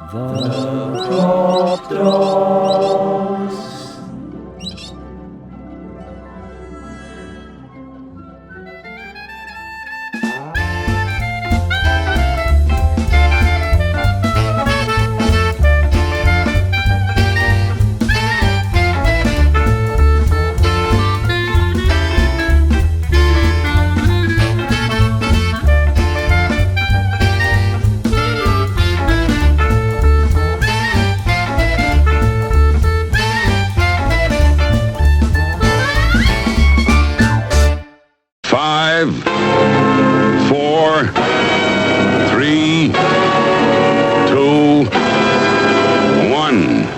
The PropDogs. Five, four, three, two, one.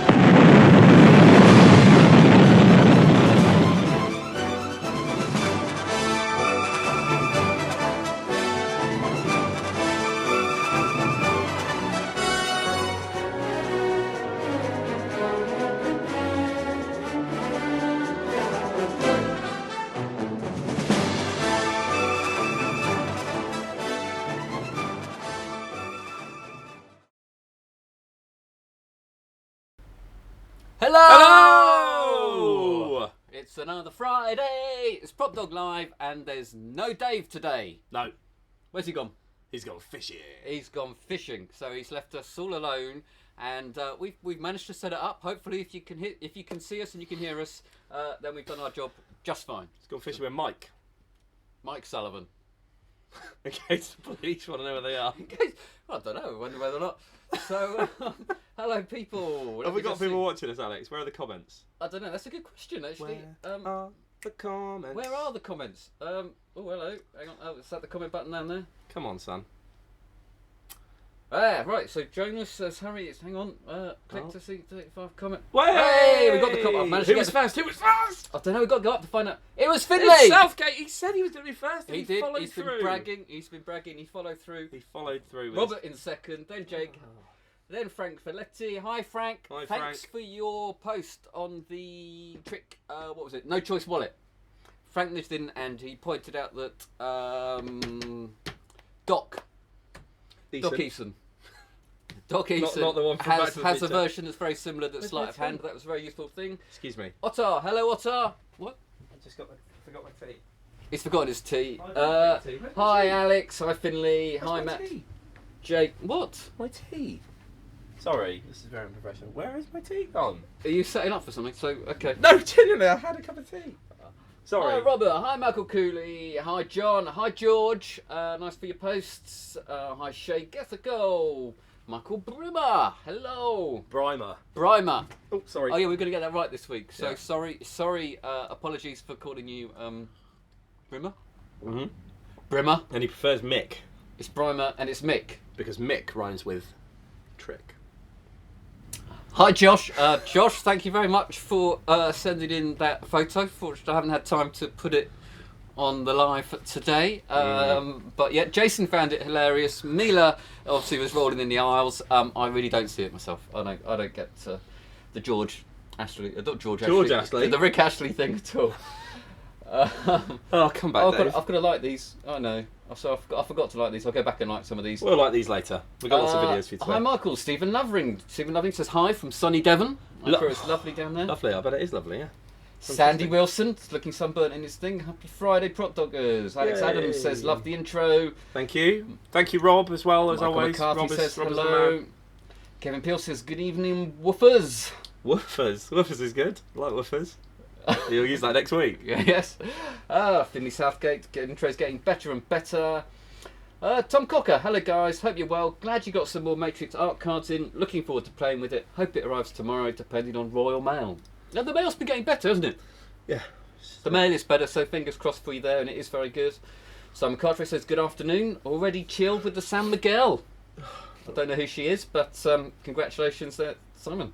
Hello! It's another Friday. It's PropDog Live, and there's no Dave today. No, Where's he gone? he's gone fishing. He's gone fishing, so he's left us all alone. And we've managed to set it up. Hopefully, if you can see us and you can hear us, then we've done our job just fine. He's gone fishing with Mike. Mike Sullivan. In case the police want to know where they are. I don't know. I wonder whether or not. So, hello, people. Have we got people watching us, Alex? Where are the comments? I don't know. That's a good question, actually. Where are the comments? Where are the comments? Oh, hello. Hang on. Oh, is that the comment button down there? Come on, son. Right, so Jonas says, hurry, hang on, click Oh. to see 35 comment. Hey, we got the comment. I've managed to Who get was the- first? Who was first? I don't know, we've got to go up to find out. It was Finley! It's Southgate. He said he was going to be first. And He he did, followed he's through. been bragging, he followed through. He followed through. With Robert in second, then Jake, then Frank Folletti. Hi Frank, Hi, thanks Frank. for your post on the trick, what was it, No Choice Wallet. Frank nudged in and he pointed out that Doc Decent. Eason. Doc Eason not the one from Back to the has a Future. version that's very similar that's Where's sleight my of hand. tea? That was a very useful thing. Excuse me. Otter, hello Otter. What? I just forgot my tea. He's forgotten his tea. I don't have tea. Where's my Hi tea? Alex, hi Finley, Where's hi my Matt, tea? Jake. What? My tea. Sorry, this is very unprofessional. Where is my tea gone? Are you setting up for something? So, okay. No, genuinely, I had a cup of tea. Sorry. Hi Robert, hi Michael Cooley, hi John, hi George, nice for your posts. Hi Shay, get a goal. Michael Brimmer, hello. Brimer. Brimer. Oh, sorry. Oh yeah, we're going to get that right this week. So Yeah. sorry, apologies for calling you Brimmer? Mm-hmm. Brimmer. And he prefers Mick It's Brimer and it's Mick. because Mick rhymes with trick. Hi Josh. Josh, thank you very much for sending in that photo. Fortunately, I haven't had time to put it on the live today. But yeah, Jason found it hilarious. Mila obviously was rolling in the aisles. I really don't see it myself. I don't get the George Ashley, not George Ashley? the Rick Ashley thing at all. Oh, come back, Dave. I've got to like these. I know. So I forgot to like these. I'll go back and like some of these. We'll like these later. We've got lots of videos for you today. Hi Michael, Stephen Lovering. Stephen Lovering says hi from sunny Devon. I'm sure it's lovely down there. Lovely, I bet it is lovely, yeah. Sandy Wilson, looking sunburnt in his thing. Happy Friday, Prop Doggers. Alex Yay. Adams says, love the intro. Thank you. Thank you, Rob, as well, as Michael always. McCarthy Rob says Rob the hello. man. Kevin Peel says, good evening, woofers. Woofers. Woofers is good. I like woofers. You'll use that next week. Yes. Finley Southgate, intro's getting better and better. Tom Cocker, hello guys, hope you're well. Glad you got some more Matrix art cards in. Looking forward to playing with it. Hope it arrives tomorrow, depending on Royal Mail. Now, the mail's been getting better, hasn't it? Yeah. The mail is better, so fingers crossed for you there, and it is very good. Simon Cartwright says, good afternoon. Already chilled with the San Miguel. I don't know who she is, but congratulations there, Simon.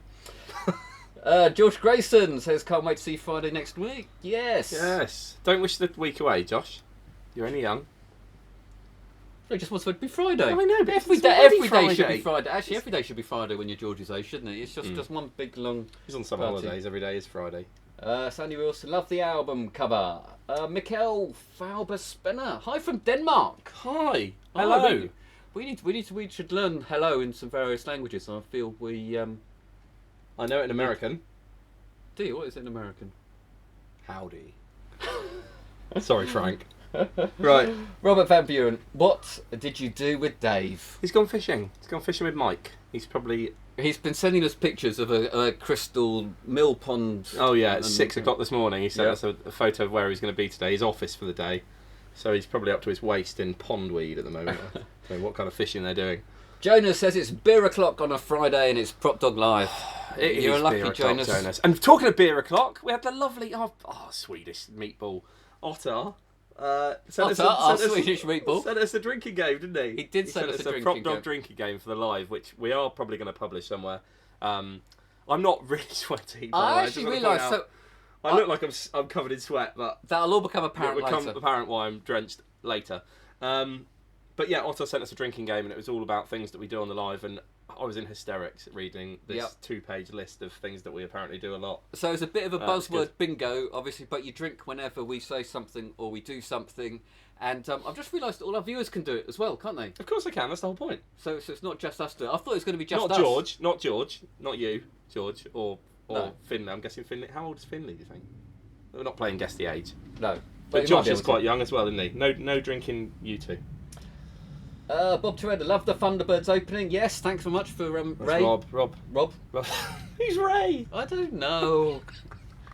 George Grayson says, can't wait to see you Friday next week. Yes. Yes. Don't wish the week away, Josh. You're only young. It just wants to be Friday. I know, but every it's day, already every day should Friday. be Friday. Actually, every day should be Friday when you're George's age, shouldn't it? It's just one big long. He's on some Party. holidays. Every day is Friday. Sandy Wilson, love the album cover. Mikkel Fauber Spenner, hi from Denmark. Hi. Oh, Hello. We should learn hello in some various languages. I feel we. I know it in American. Do you? What is it in American? Howdy. Sorry, Frank. Right. Robert Van Buren, what did you do with Dave? He's gone fishing. He's gone fishing with Mike. He's been sending us pictures of a crystal mill pond. Oh yeah, it's 6 o'clock this morning. He sent us a photo of where he's going to be today. His office for the day. So he's probably up to his waist in pondweed at the moment. So what kind of fishing they're doing. Jonas says it's beer o'clock on a Friday and it's PropDog Live. You're a lucky Jonas. And talking of beer o'clock, we had the lovely Swedish meatball Otter. Swedish meatball. Sent us a drinking game, didn't he? He did send us a drinking game. PropDog drinking game for the live, which we are probably going to publish somewhere. I'm not really sweaty. I actually realised. I look like I'm covered in sweat, but that'll all become apparent later. Become apparent why I'm drenched later. But yeah, Otto sent us a drinking game, and it was all about things that we do on the live, and I was in hysterics reading this 2-page list of things that we apparently do a lot. So it's a bit of a buzzword bingo, obviously, but you drink whenever we say something or we do something. And I've just realised all our viewers can do it as well, can't they? Of course they can, that's the whole point. So it's not just us doing it. I thought it was going to be just us. Not George, not you, George, or no. Finley. I'm guessing Finley. How old is Finley, do you think? We're not playing guess the age. No. But Josh is quite young as well, isn't he? No drinking, you two. Bob Toreda, love the Thunderbirds opening. Yes, thanks so much for Ray. Rob. Who's Ray? I don't know.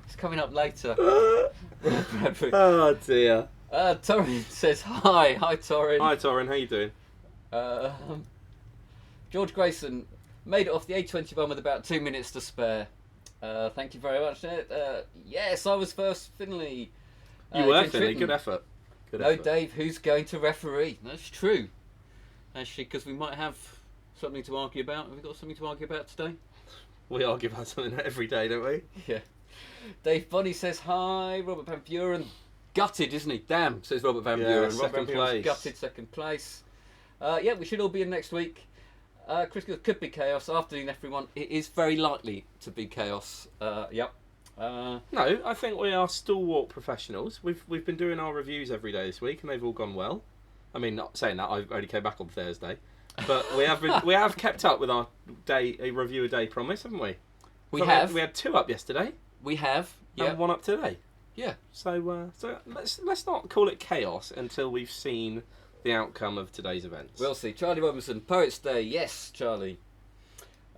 It's coming up later. Oh dear. Torin says hi. Hi, Torin. Hi, Torin. How you doing? George Grayson made it off the A21 with about 2 minutes to spare. Thank you very much. Yes, I was first, Finley. You were, Finley. Good effort. No, Dave, who's going to referee? That's true. Actually, because we might have something to argue about. Have we got something to argue about today? We argue about something every day, don't we? Yeah. Dave Bonnie says hi. Robert Van Buren. Gutted, isn't he? Damn, says Robert Van Buren. Second place. Gutted, second place. Yeah, we should all be in next week. Chris could be chaos. Afternoon, everyone. It is very likely to be chaos. Yep. No, I think we are stalwart professionals. We've been doing our reviews every day this week, and they've all gone well. I mean, not saying that, I only came back on Thursday, but we have kept up with our review a day promise, haven't we? We have. We had 2 up yesterday. We have. Yeah. And 1 up today. Yeah. So let's not call it chaos until we've seen the outcome of today's events. We'll see. Charlie Robinson, Poets Day. Yes, Charlie.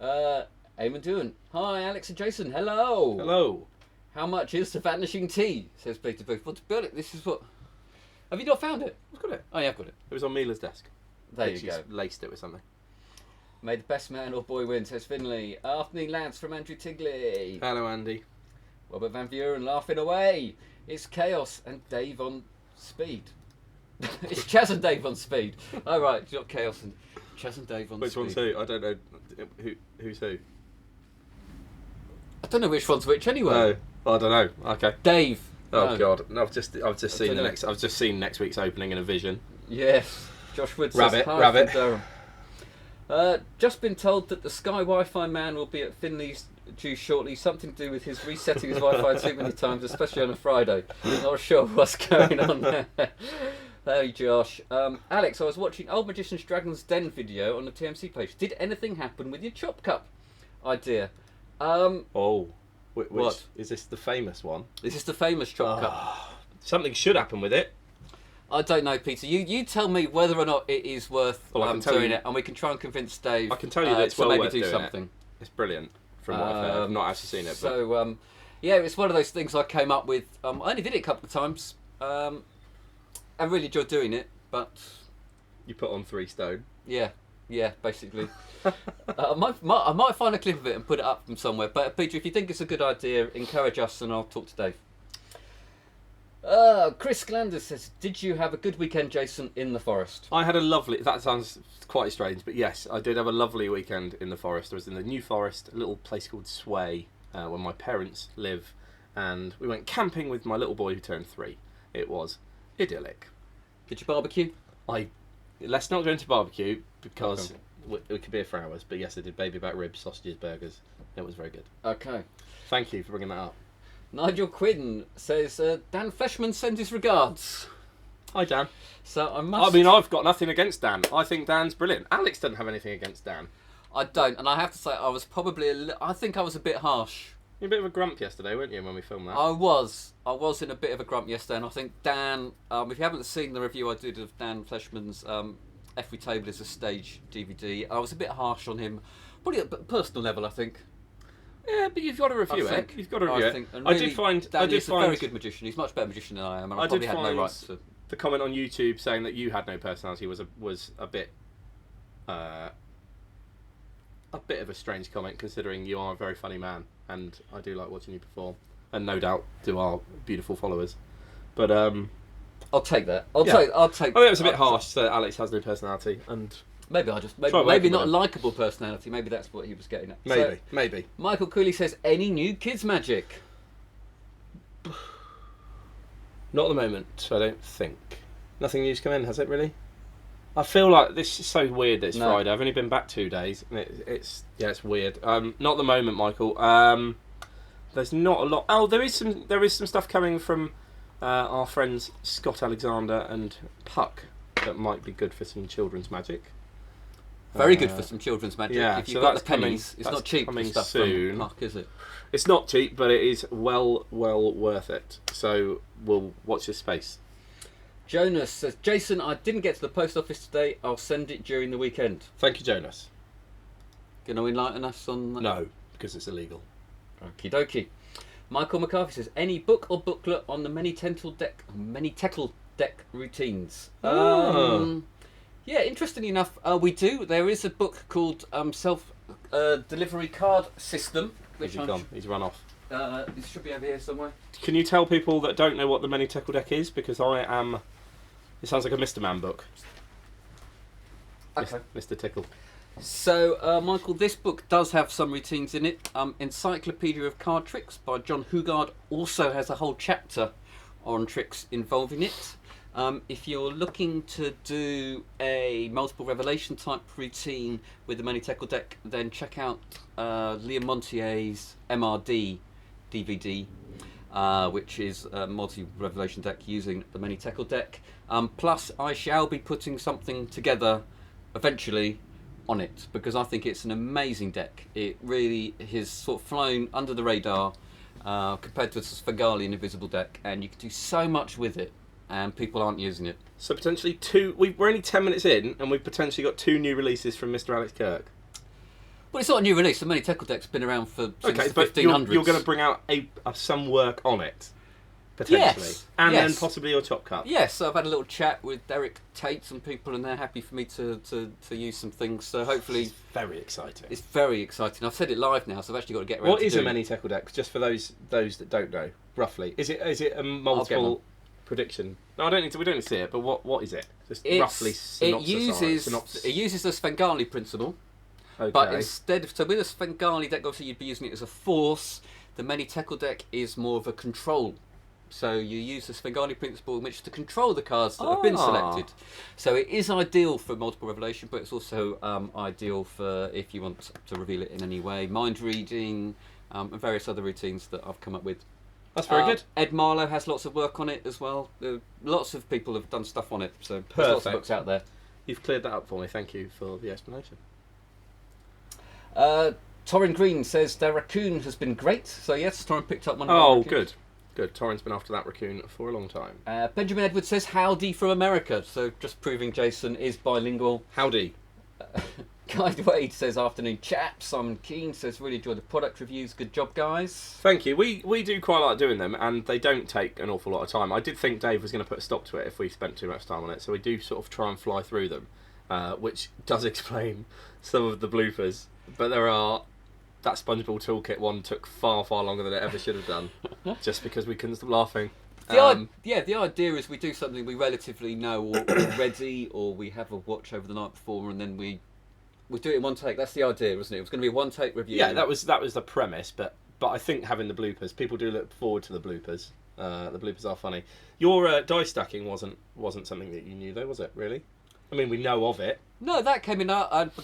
Eamon Doohan. Hi, Alex and Jason. Hello. Hello. How much is the vanishing tea? Says Peter Booth. Well, to build it, this is what. Have you not found it? I've got it. Oh, yeah, I've got it. It was on Mila's desk. There you go. She's laced it with something. May the best man or boy win, says Finley. Afternoon, lads, from Andrew Tigley. Hello, Andy. Robert Van Buren laughing away. It's chaos and Dave on speed. It's Chaz and Dave on speed. Oh, right, it's not chaos and Chaz and Dave on which speed. Which one's who? I don't know. Who's who? I don't know which one's which anyway. No, I don't know. Okay. Dave. Oh no. God! No, I've just seen I've just seen next week's opening in a vision. Yes. Josh Wood says Rabbit. hi Rabbit. from Durham. Just been told that the Sky Wi-Fi man will be at Finley's due shortly. Something to do with his resetting his Wi-Fi too many times, especially on a Friday. Not sure what's going on there. Hey Josh. Alex, I was watching Old Magician's Dragon's Den video on the TMC page. Did anything happen with your chop cup idea? What? Is this the famous one? This is the famous chop cup. Something should happen with it. I don't know, Peter. You tell me whether or not it is worth doing it, and we can try and convince Dave. I can tell you that it's well maybe worth do doing something. It. It's brilliant from what I've heard. I've not actually seen it. So, yeah, it's one of those things I came up with. I only did it a couple of times. I really enjoyed doing it, but you put on 3 stone. Yeah, basically. I might find a clip of it and put it up from somewhere. But Peter, if you think it's a good idea, encourage us and I'll talk to Dave. Chris Glanders says, did you have a good weekend, Jason, in the forest? I had a lovely... That sounds quite strange, but yes, I did have a lovely weekend in the forest. I was in the New Forest, a little place called Sway, where my parents live, and we went camping with my little boy who turned 3. It was idyllic. Did you barbecue? Let's not go into barbecue, because it could be here for hours, but yes, I did baby back ribs, sausages, burgers. It was very good. Okay. Thank you for bringing that up. Nigel Quinn says, Dan Fleshman sends his regards. Hi, Dan. So I must. I mean, I've got nothing against Dan. I think Dan's brilliant. Alex doesn't have anything against Dan. I don't, and I have to say I was probably I think I was a bit harsh. You were a bit of a grump yesterday, weren't you, when we filmed that? I was in a bit of a grump yesterday, and I think Dan. If you haven't seen the review I did of Dan Fleshman's Every Table Is a Stage DVD, I was a bit harsh on him, probably at a personal level, I think. Yeah, but you've got to review it. You've got to review it. I did find Dan is a very good magician. He's a much better magician than I am, and I probably had no right to. The comment on YouTube saying that you had no personality was a bit of a strange comment, considering you are a very funny man, and I do like watching you perform, and no doubt do our beautiful followers. But I'll take that. I'll take. I think it was a bit harsh that Alex has no personality, and maybe maybe not a likable personality. Maybe that's what he was getting at. Maybe. Michael Cooley says, any new kids magic? Not at the moment, I don't think. Nothing new's come in, has it really? I feel like this is so weird that it's Friday. I've only been back 2 days, and it's weird. Not at the moment, Michael. There's not a lot. Oh, there is some stuff coming from our friends Scott Alexander and Puck that might be good for some children's magic. Very good for some children's magic. Yeah, if you've got the pennies, it's not cheap. Coming stuff soon. From Puck, is it? It's not cheap, but it is well worth it. So we'll watch this space. Jonas says, Jason, I didn't get to the post office today. I'll send it during the weekend. Thank you, Jonas. Going to enlighten us on that? No, because it's illegal. Okie dokie. Michael McCarthy says, any book or booklet on the Mene Tekel Deck routines? Yeah, interestingly enough, we do. There is a book called Self-Delivery Card System. Where's he gone? He's run off. This should be over here somewhere. Can you tell people that don't know what the Mene Tekel Deck is? Because I am... It sounds like a Mr. Man book. Okay. Mr. Tickle. So, Michael, this book does have some routines in it. Encyclopedia of Card Tricks by John Hugard also has a whole chapter on tricks involving it. If you're looking to do a multiple revelation type routine with the Mene Tekel Deck, then check out Liam Montier's MRD DVD, which is a multi-revelation deck using the Mene Tekel Deck. Plus, I shall be putting something together eventually on it, because I think it's an amazing deck. It really has sort of flown under the radar compared to the Svengali and Invisible deck, and you can do so much with it. And people aren't using it. So potentially we're only 10 minutes in, and we've potentially got 2 new releases from Mr. Alex Kirk. Well, it's not a new release. The Mene Tekel Deck's been around for since the 1500s. You're going to bring out some work on it, potentially. Yes. And then possibly your top cut. Yes, so I've had a little chat with Derek Tate and people, and they're happy for me to use some things. So hopefully... It's very exciting. It's very exciting. I've said it live now, so I've actually got to get around What to is a Mene Tekel Deck, just for those that don't know, roughly? Is it a multiple... prediction? No, we don't need to see it, but what is it? Just roughly synopsis. It uses the Svengali principle, but instead of... So with a Svengali deck, obviously you'd be using it as a force. The Mene Tekel Deck is more of a control. So you use the Svengali principle in which to control the cards that have been selected. So it is ideal for multiple revelation, but it's also ideal for if you want to reveal it in any way. Mind reading, and various other routines that I've come up with. That's very good. Ed Marlowe has lots of work on it as well. Lots of people have done stuff on it, so there's lots of books out there. You've cleared that up for me. Thank you for the explanation. Torrin Green says their raccoon has been great. So yes, Torrin picked up one of our raccoons. Good. Torrin's been after that raccoon for a long time. Benjamin Edwards says howdy from America. So just proving Jason is bilingual. Howdy. Guy Wade says afternoon chat. Simon Keane says really enjoy the product reviews. Good job, guys. Thank you. We do quite like doing them, and they don't take an awful lot of time. I did think Dave was going to put a stop to it if we spent too much time on it, so we do sort of try and fly through them, which does explain some of the bloopers. But that SpongeBob Toolkit one took far longer than it ever should have done, just because we couldn't stop laughing. The idea is we do something we relatively know already, or we have a watch over the night before, and then we do it in one take. That's the idea, wasn't it? It was going to be a one take review. Yeah, that was the premise. But I think having the bloopers, people do look forward to the bloopers. The bloopers are funny. Your die stacking wasn't something that you knew, though, was it? Really? I mean, we know of it. No, that came in.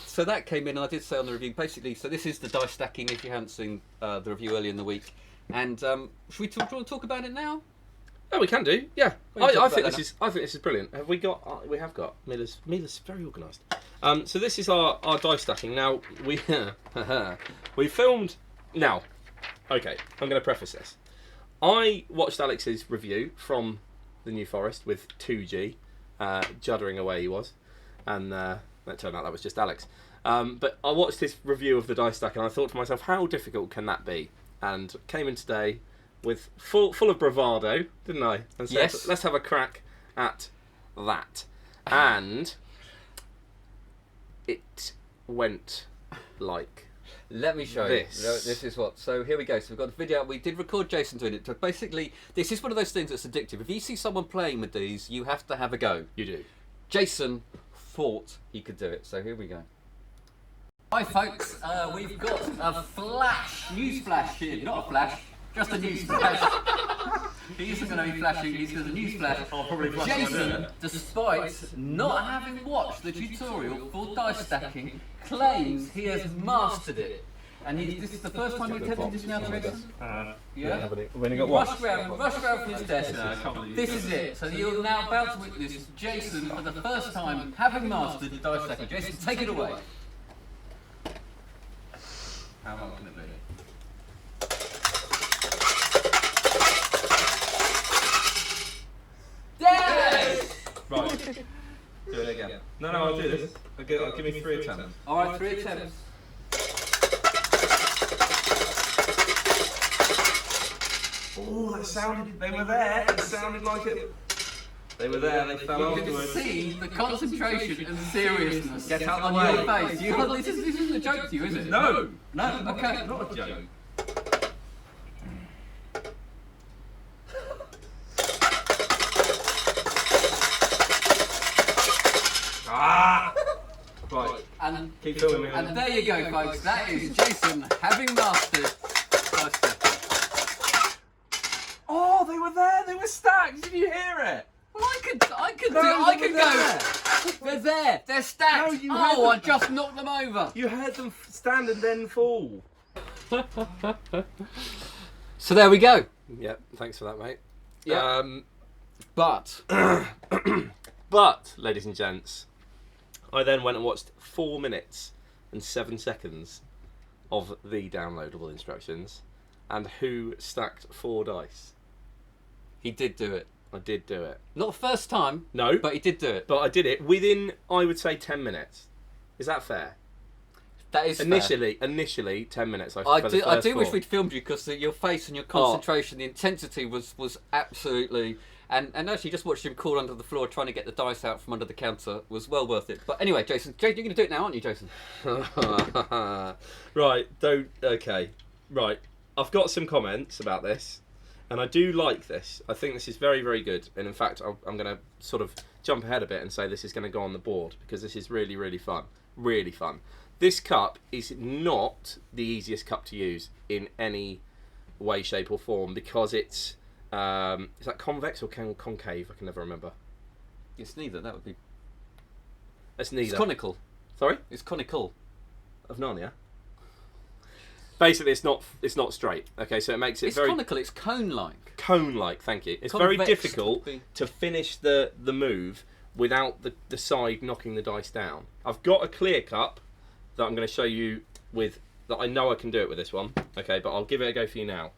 So that came in, and I did say on the review, basically. So this is the die stacking. If you hadn't seen the review earlier in the week, and should we talk about it now? Oh, we can do. Yeah, We can talk I about think that this is. I think this is brilliant. Have we got? We have got. Mila's very organised. So this is our dice stacking. Now we filmed. Now, okay, I'm going to preface this. I watched Alex's review from the New Forest with 2G, juddering away he was, and that turned out that was just Alex. But I watched his review of the dice stack and I thought to myself, how difficult can that be? And came in today with full of bravado, didn't I? And said, yes. Let's have a crack at that. And it went like Let me show this. you. This is what. So here we go. So we've got the video. We did record Jason doing it. So basically, this is one of those things that's addictive. If you see someone playing with these, you have to have a go. You do. Jason thought he could do it. So here we go. Hi folks, we've got a flash, news flash here. Not a flash, just a news flash. He isn't going to be flashing, he's got a news flash. I'll probably flash Jason, despite not having watched the tutorial for dice stacking, claims he has mastered it. And this is the first time you've attempted this now, Jason? Yeah? We've only got one. Rush around from his desk. This is it. So you're now about to witness Jason for the first time having mastered dice stacking. Jason, take it away. How long can it be? Yes! Right. Do it again. No, I'll do this. I'll give me 3 attempts. Alright, 3 attempts. Oh, that sounded. They were there. It sounded like it. They were there. They fell You can afterwards. see the concentration and seriousness Get out on of the your way. face. This isn't a joke to you, is it? No. No? Okay. Not a joke. Ah! Right. And, Keep filming me. and there you go, folks. That is Jason having mastered dice stacking. Oh, they were there. They were stacked. Did you hear it? Well, I could they were go. They're there. They're stacked. No, you had I them. just knocked them over. You heard them stand and then fall. So there we go. Yep. Thanks for that, mate. Yeah. But But, ladies and gents, I then went and watched 4 minutes and 7 seconds of the downloadable instructions, and who stacked 4 dice? he did do it. I did do it. Not the first time. No, But he did do it. but I did it within, I would say, 10 minutes. Is that fair? That is fair. Initially, 10 minutes. I for the do first wish 4. we'd filmed you because your face and your concentration, the intensity was absolutely. And actually, just watching him crawl under the floor trying to get the dice out from under the counter was well worth it. But anyway, Jason, you're going to do it now, aren't you, Jason? Right, okay. Right, I've got some comments about this, and I do like this. I think this is very, very good. And in fact, I'm going to sort of jump ahead a bit and say this is going to go on the board because this is really, really fun. Really fun. This cup is not the easiest cup to use in any way, shape, or form because it's is that convex or concave? I can never remember. It's neither. That would be. It's neither. It's conical. Sorry? It's conical. Of Narnia. Basically, it's not straight. Okay, so it makes it It's very conical. It's cone-like. cone-like. Thank you. It's very Convex difficult would be- to finish the move without the side knocking the dice down. I've got a clear cup that I'm going to show you with that I know I can do it with this one. Okay, but I'll give it a go for you now.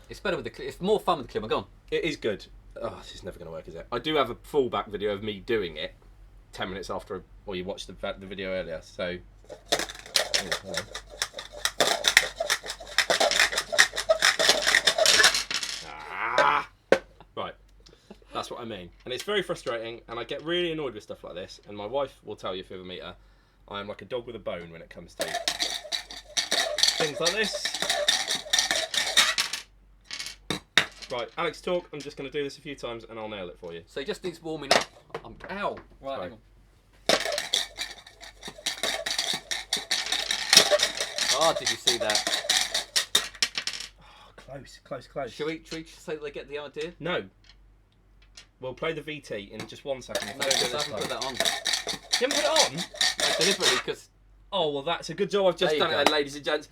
It's better with the. It's more fun with the climber. Go on. It is good. Oh, this is never going to work, is it? I do have a fallback video of me doing it 10 minutes after, or you watched the video earlier, so. Right, that's what I mean. And it's very frustrating, and I get really annoyed with stuff like this, and my wife will tell you if you ever meet her, I am like a dog with a bone when it comes to things like this. Right, Alex, talk. I'm just going to do this a few times and I'll nail it for you. So he just needs warming up. Ow! Right. Hang on. Oh, did you see that? Oh, close. Should we say that they get the idea? No. We'll play the VT in just 1 second. No, because I haven't put that on. You haven't put it on? No, deliberately, because Oh, well, that's a good job. I've just There you done go. it, ladies and gents.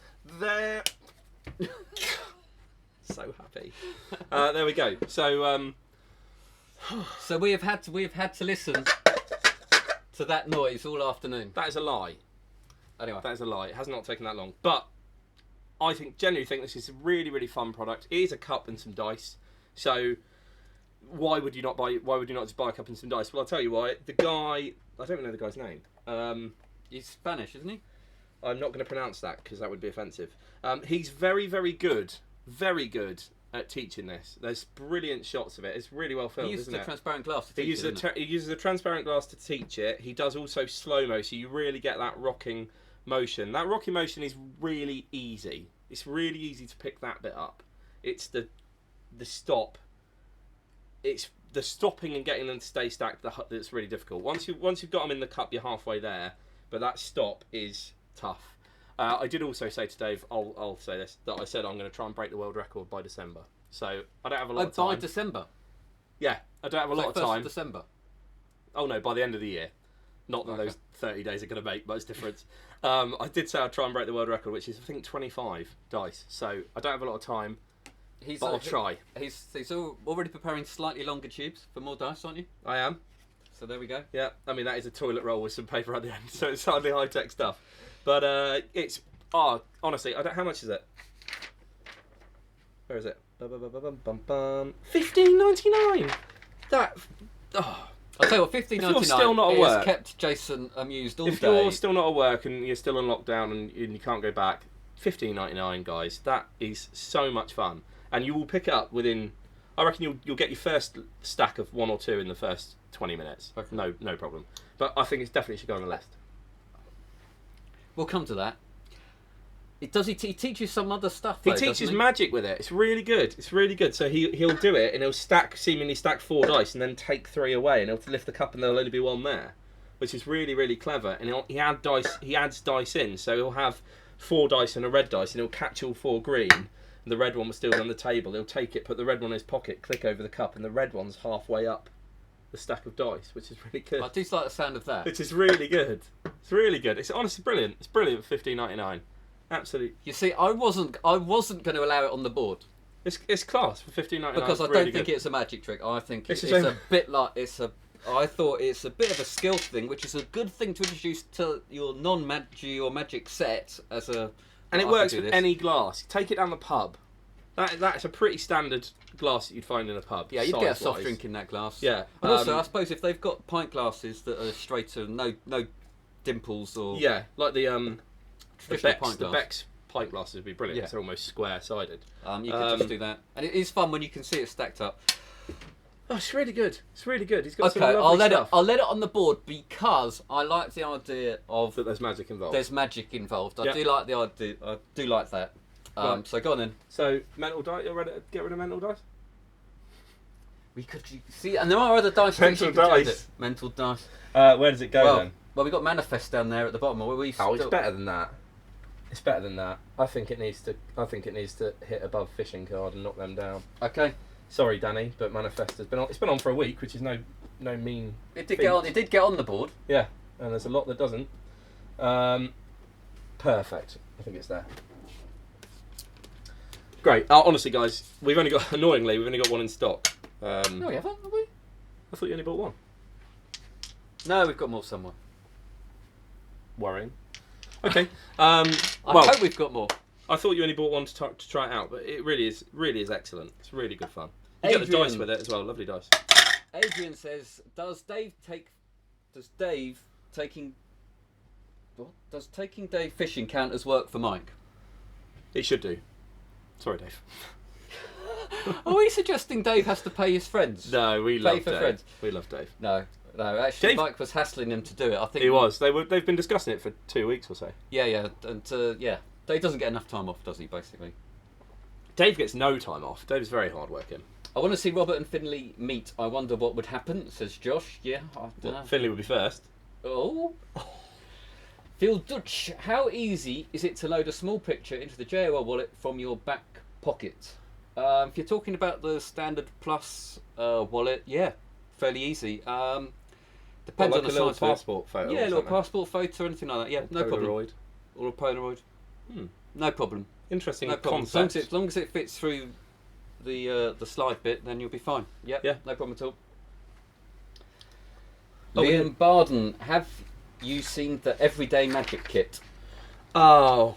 So happy. There we go. So, So we have had to listen to that noise all afternoon. That is a lie. Anyway, That is a lie. It has not taken that long. But I genuinely think this is a really, really fun product. It is a cup and some dice. So why would you not just buy a cup and some dice? Well, I'll tell you why. The guy, I don't even know the guy's name. he's Spanish, isn't he? I'm not going to pronounce that because that would be offensive. He's very, very good at teaching this. There's brilliant shots of it. It's really well filmed, He uses isn't the it? transparent glass to teach He uses the transparent glass to teach it. He does also slow-mo, so you really get that rocking motion. That rocking motion is really easy. It's really easy to pick that bit up. It's the stop. It's the stopping and getting them to stay stacked that's really difficult. Once you've got them in the cup, you're halfway there. But that stop is tough. I did also say to Dave, I'll say this, that I said I'm going to try and break the world record by December. So I don't have a lot of time. By December? Yeah, I don't have a lot of time. December? Oh no, by the end of the year. Not that those 30 days are going to make much difference. I did say I'd try and break the world record, which is I think 25 dice. So I don't have a lot of time, but I'll try. He's already preparing slightly longer tubes for more dice, aren't you? I am. So there we go. Yeah, I mean that is a toilet roll with some paper at the end, so it's hardly high-tech stuff. But it's honestly, how much is it? Where is it? $15.99. That. Oh. I'll tell you what, $15.99 has kept Jason amused all day. If you're still not at work and you're still on lockdown and you can't go back, $15.99, guys. That is so much fun, and you will pick it up within. I reckon you'll get your first stack of one or two in the first 20 minutes. Okay. No problem. But I think it definitely should go on the list. We'll come to that. He teaches some other stuff. He teaches magic with it. It's really good. It's really good. So he'll do it and he'll seemingly stack 4 dice and then take 3 away and he'll lift the cup and there'll only be 1 there, which is really, really clever. And he adds dice in, so he'll have 4 dice and a red dice and he'll catch all 4 green. And the red one was still on the table. He'll take it, put the red one in his pocket, click over the cup, and the red one's halfway up the stack of dice, which is really good. I do like the sound of that. Which is really good. It's really good. It's honestly brilliant. It's brilliant for $15.99. Absolutely. You see, I wasn't going to allow it on the board. It's class for $15.99 because I don't think it's a magic trick. I think it's a bit like I thought it's a bit of a skill thing, which is a good thing to introduce to your non-magic or magic set as a. And it works with any glass. Take it down the pub. That's a pretty standard glass that you'd find in a pub. Yeah, you'd get a soft drink in that glass. Yeah. And also, I suppose if they've got pint glasses that are straighter, no dimples or. Yeah, like the Beck's pint glasses would be brilliant. Yeah. They're almost square-sided. You could just do that, and it is fun when you can see it stacked up. Oh, it's really good. It's really good. He's got some Okay, lovely stuff. I'll let it on the board because I like the idea of that there's magic involved. There's magic involved. I Yep. do like the idea. I do like that. Right. So go on then. So mental dice. You're ready to get rid of mental dice? We could see, and there are other dice. Mental dice. Mental dice. Where does it go then? Well, we got manifest down there at the bottom. It's better than that. It's better than that. I think it needs to hit above fishing card and knock them down. Okay. Sorry, Danny, but manifest has been on. It's been on for a week, which is no mean. It did get on. It did get on the board. Yeah, and there's a lot that doesn't. Perfect. I think it's there. Great. Honestly, guys, we've only got 1 in stock. No, we haven't, have we? I thought you only bought 1. No, we've got more somewhere. Worrying. Okay. I hope we've got more. I thought you only bought 1 to try it out, but it really is excellent. It's really good fun. You get the dice with it as well. Lovely dice. Adrian says, Does taking Dave fishing count as work for Mike? It should do. Sorry, Dave. Are we suggesting Dave has to pay his friends? No, we love Dave. Friends? We love Dave. No. Actually, Dave... Mike was hassling him to do it. I think he was. They've been discussing it for 2 weeks or so. Yeah, and Dave doesn't get enough time off, does he? Basically, Dave gets no time off. Dave's very hard working. I want to see Robert and Finley meet. I wonder what would happen, says Josh. Yeah, I don't know. Finley would be first. Oh. Phil Dutch, how easy is it to load a small picture into the JOL wallet from your back pocket? If you're talking about the standard plus wallet, yeah, fairly easy. Depends on the size. Passport photo. Yeah, a little passport photo or anything like that. Yeah, no problem. Or a Polaroid. No problem. Interesting no problem. concept. As long as it fits through the slide bit, then you'll be fine. Yep, yeah, no problem at all. Liam Barden, have you seen the Everyday Magic kit? Oh,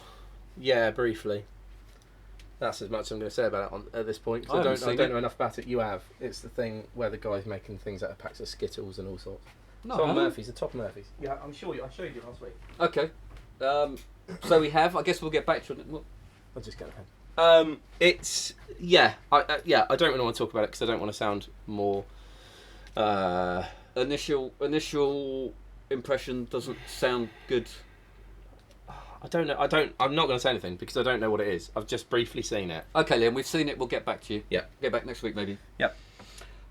yeah, briefly. That's as much as I'm going to say about it at this point. 'Cause I don't know enough about it. You have. It's the thing where the guy's making things out of packs of Skittles and all sorts. No, It's on Murphy's, the top Murphy's. Yeah, I'm sure I showed you last week. Okay. So we have. I guess we'll get back to it. I'll just go ahead. It's I don't really want to talk about it because I don't want to sound more. Initial impression doesn't sound good. I don't know. I'm not going to say anything because I don't know what it is. I've just briefly seen it. Okay, Liam, we've seen it. We'll get back to you. Yeah. Get back next week, maybe. Yep.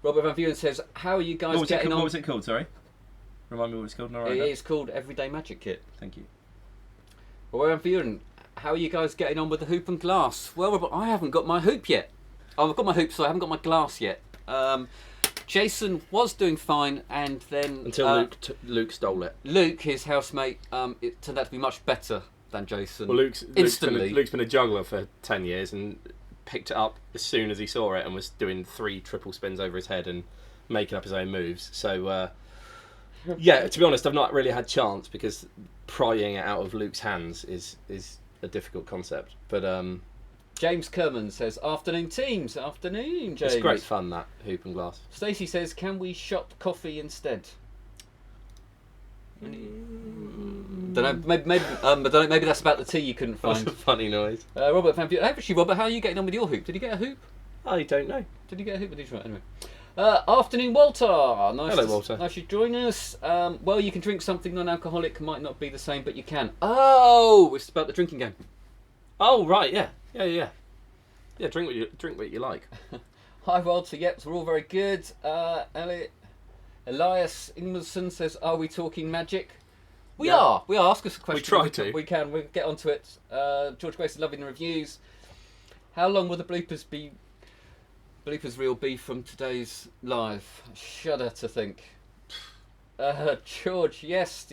Robert Van Buren says, "How are you guys getting on?" What was it called? Sorry. Remind me what it's called. It is called Everyday Magic Kit. Thank you. Robert Van Buren, how are you guys getting on with the hoop and glass? Well, Robert, I haven't got my hoop yet. I've got my hoop, so I haven't got my glass yet. Jason was doing fine, and then Until Luke stole it. Luke, his housemate, it turned out to be much better than Jason. Well, Luke's instantly. Luke's been a juggler for 10 years and picked it up as soon as he saw it and was doing 3 triple spins over his head and making up his own moves. So, yeah, to be honest, I've not really had chance because prying it out of Luke's hands is a difficult concept. But James Kerman says, "Afternoon teams, afternoon, James." it's great fun, that hoop and glass. Stacey says, "Can we shop coffee instead?" Don't know. Maybe that's about the tea you couldn't That's find. a funny noise. Robert Van Buren. Actually, Robert, how are you getting on with your hoop? Did you get a hoop? I don't know. Did you get a hoop? Anyway. Afternoon, Walter. Hello, Walter. Nice you join us. Well, you can drink something non-alcoholic. Might not be the same, but you can. Oh, it's about the drinking game. Oh, right, yeah. Yeah, drink what you like. Hi, Walter. Yep, we're all very good. Elias Ingmerson says, "Are we talking magic?" We are. Ask us a question. We try to. We can. We'll get onto it. George Grace is loving the reviews. How long will the bloopers reel be from today's live? Shudder to think. George, yes.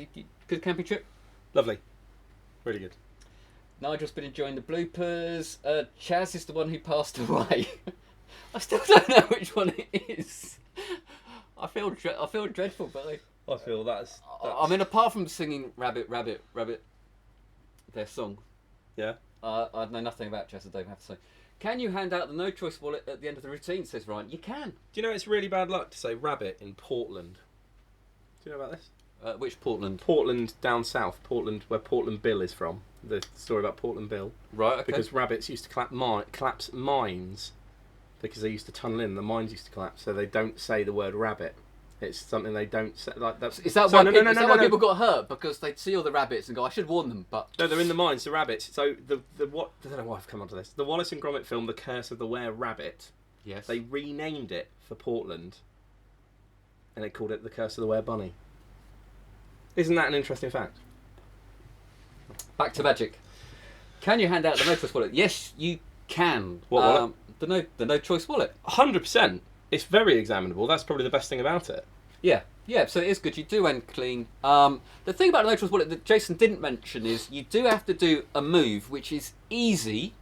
Good camping trip? Lovely. Really good. Nigel's been enjoying the bloopers. Chaz is the one who passed away. I still don't know which one it is. I feel dreadful, but I feel that's... I mean, apart from singing Rabbit, Rabbit, Rabbit, their song. Yeah. I know nothing about Chaz, I have to say. Can you hand out the no choice wallet at the end of the routine, says Ryan. You can. Do you know it's really bad luck to say rabbit in Portland? Do you know about this? Which Portland? Portland down south. Portland, where Portland Bill is from. The story about Portland Bill. Right, okay. Because rabbits used to collapse mines because they used to tunnel in. The mines used to collapse, so they don't say the word rabbit. It's something they don't say. Like that's. Is that why people got hurt? Because they'd see all the rabbits and go, "I should warn them," but no, they're in the mines. The rabbits. So what? I don't know why I've come onto this. The Wallace and Gromit film, The Curse of the Were-Rabbit. Yes. They renamed it for Portland, and they called it The Curse of the Were-Bunny. Isn't that an interesting fact? Back to magic. Can you hand out the no choice wallet? Yes, you can. What wallet? The no choice wallet. 100%. It's very examinable. That's probably the best thing about it. Yeah. So it is good. You do end clean. The thing about the no choice wallet that Jason didn't mention is you do have to do a move, which is easy,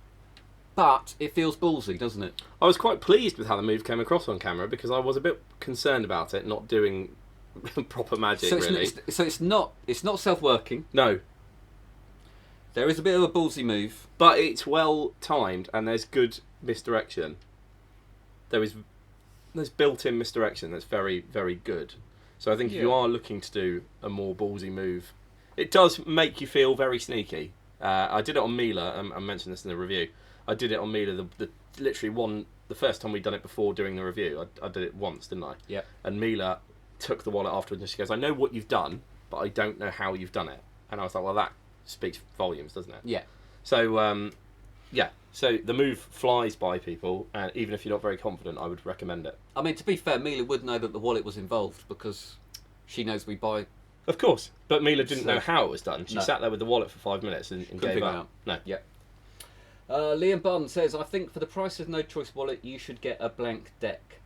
but it feels ballsy, doesn't it? I was quite pleased with how the move came across on camera because I was a bit concerned about it not doing proper magic. So really. It's not self-working. No. There is a bit of a ballsy move, But it's well timed and there's good misdirection. There's built-in misdirection that's very, very good. So I think if you are looking to do a more ballsy move, it does make you feel very sneaky. I did it on Mila. I mentioned this in the review. I did it on Mila. The first time we'd done it before doing the review. I did it once, didn't I? Yeah. And Mila took the wallet afterwards and she goes, "I know what you've done, but I don't know how you've done it." And I was like, "Well, that speaks volumes, doesn't it?" Yeah. So, So the move flies by people, and even if you're not very confident, I would recommend it. I mean, to be fair, Mila would know that the wallet was involved because she knows we buy. Of course, but Mila didn't know how it was done. She No. sat there with the wallet for 5 minutes and gave figure it up. out. No. Yeah. Liam Bond says, "I think for the price of no choice wallet, you should get a blank deck."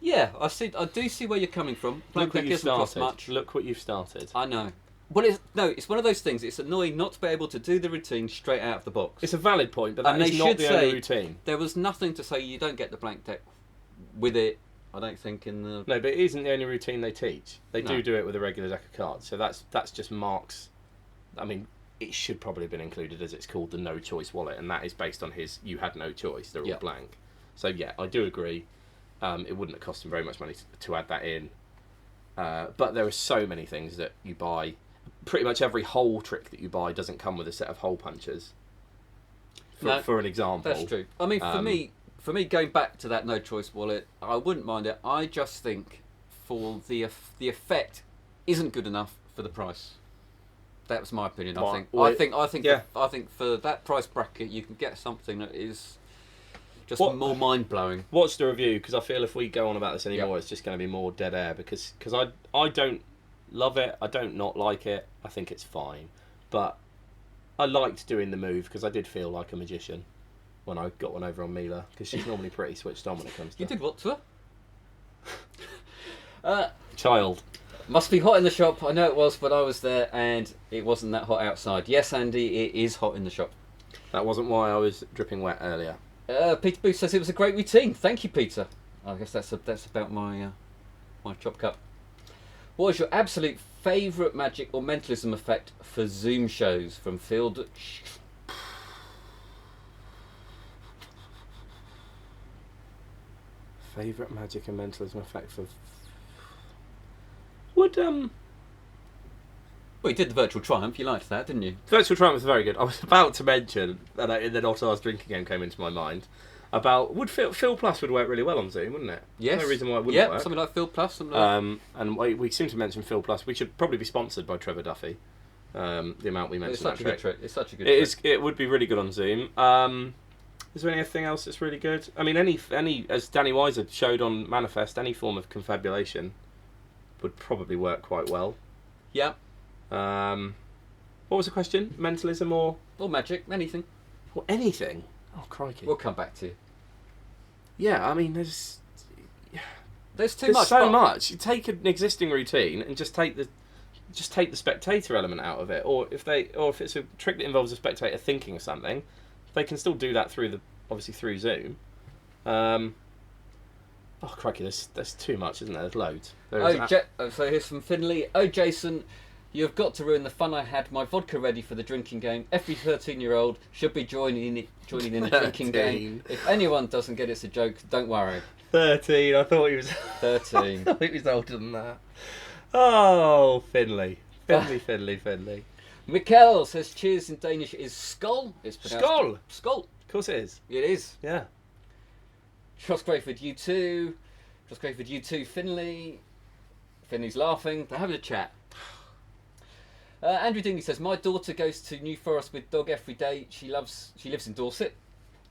Yeah, I do see where you're coming from. Blank Look what deck you've isn't cost started. much. Look what you've started. I know. But it's one of those things. It's annoying not to be able to do the routine straight out of the box. It's a valid point, but that And is they not should the say only routine. there was nothing to say you don't get the blank deck with it I don't think in the... No, but it isn't the only routine they teach. They No. do it with a regular deck of cards. So that's just Mark's... I mean, it should probably have been included as it's called the No Choice wallet, and that is based on his you had no choice. They're all blank. So yeah, I do agree. It wouldn't have cost him very much money to add that in. But there are so many things that you buy. Pretty much every hole trick that you buy doesn't come with a set of hole punchers. For an example. That's true. I mean, for me, going back to that No Choice wallet, I wouldn't mind it. I just think for the effect isn't good enough for the price. That was my opinion. I think for that price bracket, you can get something that is just more mind blowing. Watch the review, because I feel if we go on about this anymore, it's just going to be more dead air. Because I don't love it. I don't not like it. I think it's fine, but I liked doing the move because I did feel like a magician when I got one over on Mila, because she's normally pretty switched on when it comes to... You did what to her? Child. Must be hot in the shop. I know it was when I was there, and it wasn't that hot outside. Yes, Andy, it is hot in the shop. That wasn't why I was dripping wet earlier. Peter Booth says it was a great routine. Thank you, Peter. I guess that's about my my chop cup. What is your absolute favourite magic or mentalism effect for Zoom shows? From Field. Favourite magic and mentalism effect for... Would Well, you did the Virtual Triumph. You liked that, didn't you? Virtual Triumph was very good. I was about to mention, and then Not Ours Drinking Game came into my mind, about would Phil Plus would work really well on Zoom, wouldn't it? Yes. No reason why it wouldn't work. Something like Phil Plus. And we seem to mention Phil Plus. We should probably be sponsored by Trevor Duffy. The amount we mentioned. It's such a good trick. It's such a good trick. trick. It would be really good on Zoom. Is there anything else that's really good? I mean, any as Danny Weiser showed on Manifest, any form of confabulation would probably work quite well. Yeah. What was the question? Mentalism or magic? Anything. Or anything? Oh, crikey. We'll come back to you. Yeah, I mean, there's so much. You take an existing routine and just take the spectator element out of it, or if it's a trick that involves a spectator thinking of something, they can still do that through Zoom. Oh crikey, there's too much, isn't there? There's loads. So here's from Finley. Oh, Jason, you've got to ruin the fun I had. My vodka ready for the drinking game. Every 13-year-old should be joining in the drinking game. If anyone doesn't get it's a joke, don't worry. 13. I thought he was 13. I thought he was older than that. Oh, Finley. Mikkel says cheers in Danish is skull. It's pronounced Skull. Skull. Of course it is. It is. Yeah. Trust Grayford, you too. Finley. Finley's laughing. They're having a chat. Andrew Dingley says, my daughter goes to New Forest with dog every day. She lives in Dorset.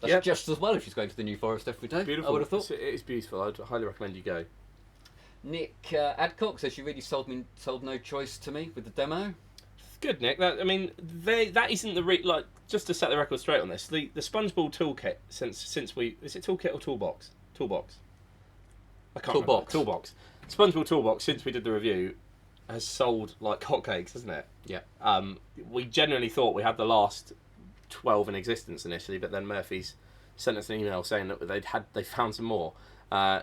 That's just as well if she's going to the New Forest every day. Beautiful. I would have thought. It is beautiful. I'd highly recommend you go. Nick Adcock says, you really sold No Choice to me with the demo. Good, Nick. That isn't the just to set the record straight on this. The SpongeBob toolkit since we is it toolkit or toolbox? Toolbox. I can't remember. Toolbox. SpongeBob toolbox since we did the review has sold like hotcakes, hasn't it? Yeah. We genuinely thought we had the last 12 in existence initially, but then Murphy's sent us an email saying that they found some more.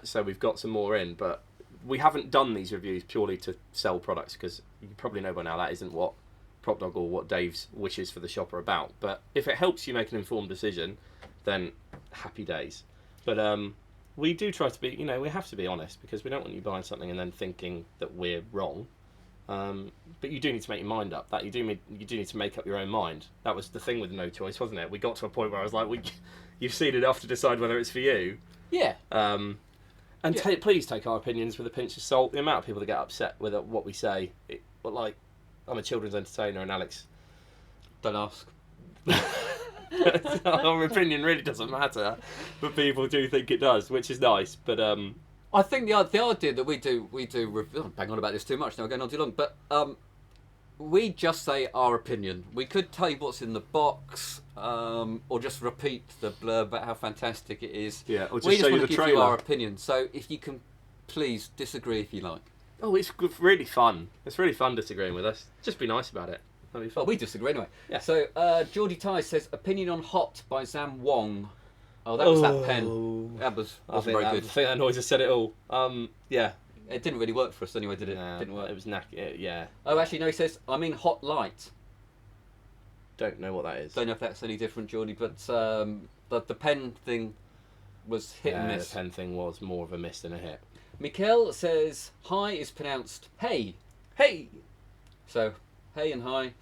So we've got some more in, but we haven't done these reviews purely to sell products, because you probably know by now that isn't what PropDog or what Dave's wishes for the shop are about. But if it helps you make an informed decision, then happy days. But we do try to be, we have to be honest, because we don't want you buying something and then thinking that we're wrong. But you do need to make your mind up. You do need to make up your own mind. That was the thing with No Choice, wasn't it? We got to a point where I was like, you've seen enough to decide whether it's for you. Yeah. Please take our opinions with a pinch of salt. The amount of people that get upset with what we say, I'm a children's entertainer, and Alex, don't ask. Our opinion really doesn't matter, but people do think it does, which is nice. But I think the idea that we do bang on about this too much now, we're going on too long, but we just say our opinion. We could tell you what's in the box, or just repeat the blurb about how fantastic it is. Yeah, or just we just show you want the to give trailer. you our opinion. So if you can, please disagree if you like. Oh, it's really fun. It's really fun disagreeing with us. Just be nice about it. That'd be fun. Well, we disagree anyway. Yeah. So Geordie Ty says, opinion on Hot by Zam Wong. Oh, that was that pen. That wasn't very good. I think that noise has said it all. Yeah. It didn't really work for us anyway, did it? Nah, Didn't work. It was yeah. Oh, actually, no, he says, I'm in hot light. Don't know what that is. Don't know if that's any different, Geordie, but the pen thing was hit and miss. The pen thing was more of a miss than a hit. Mikkel says, hi is pronounced hey. Hey! So, hey and hi.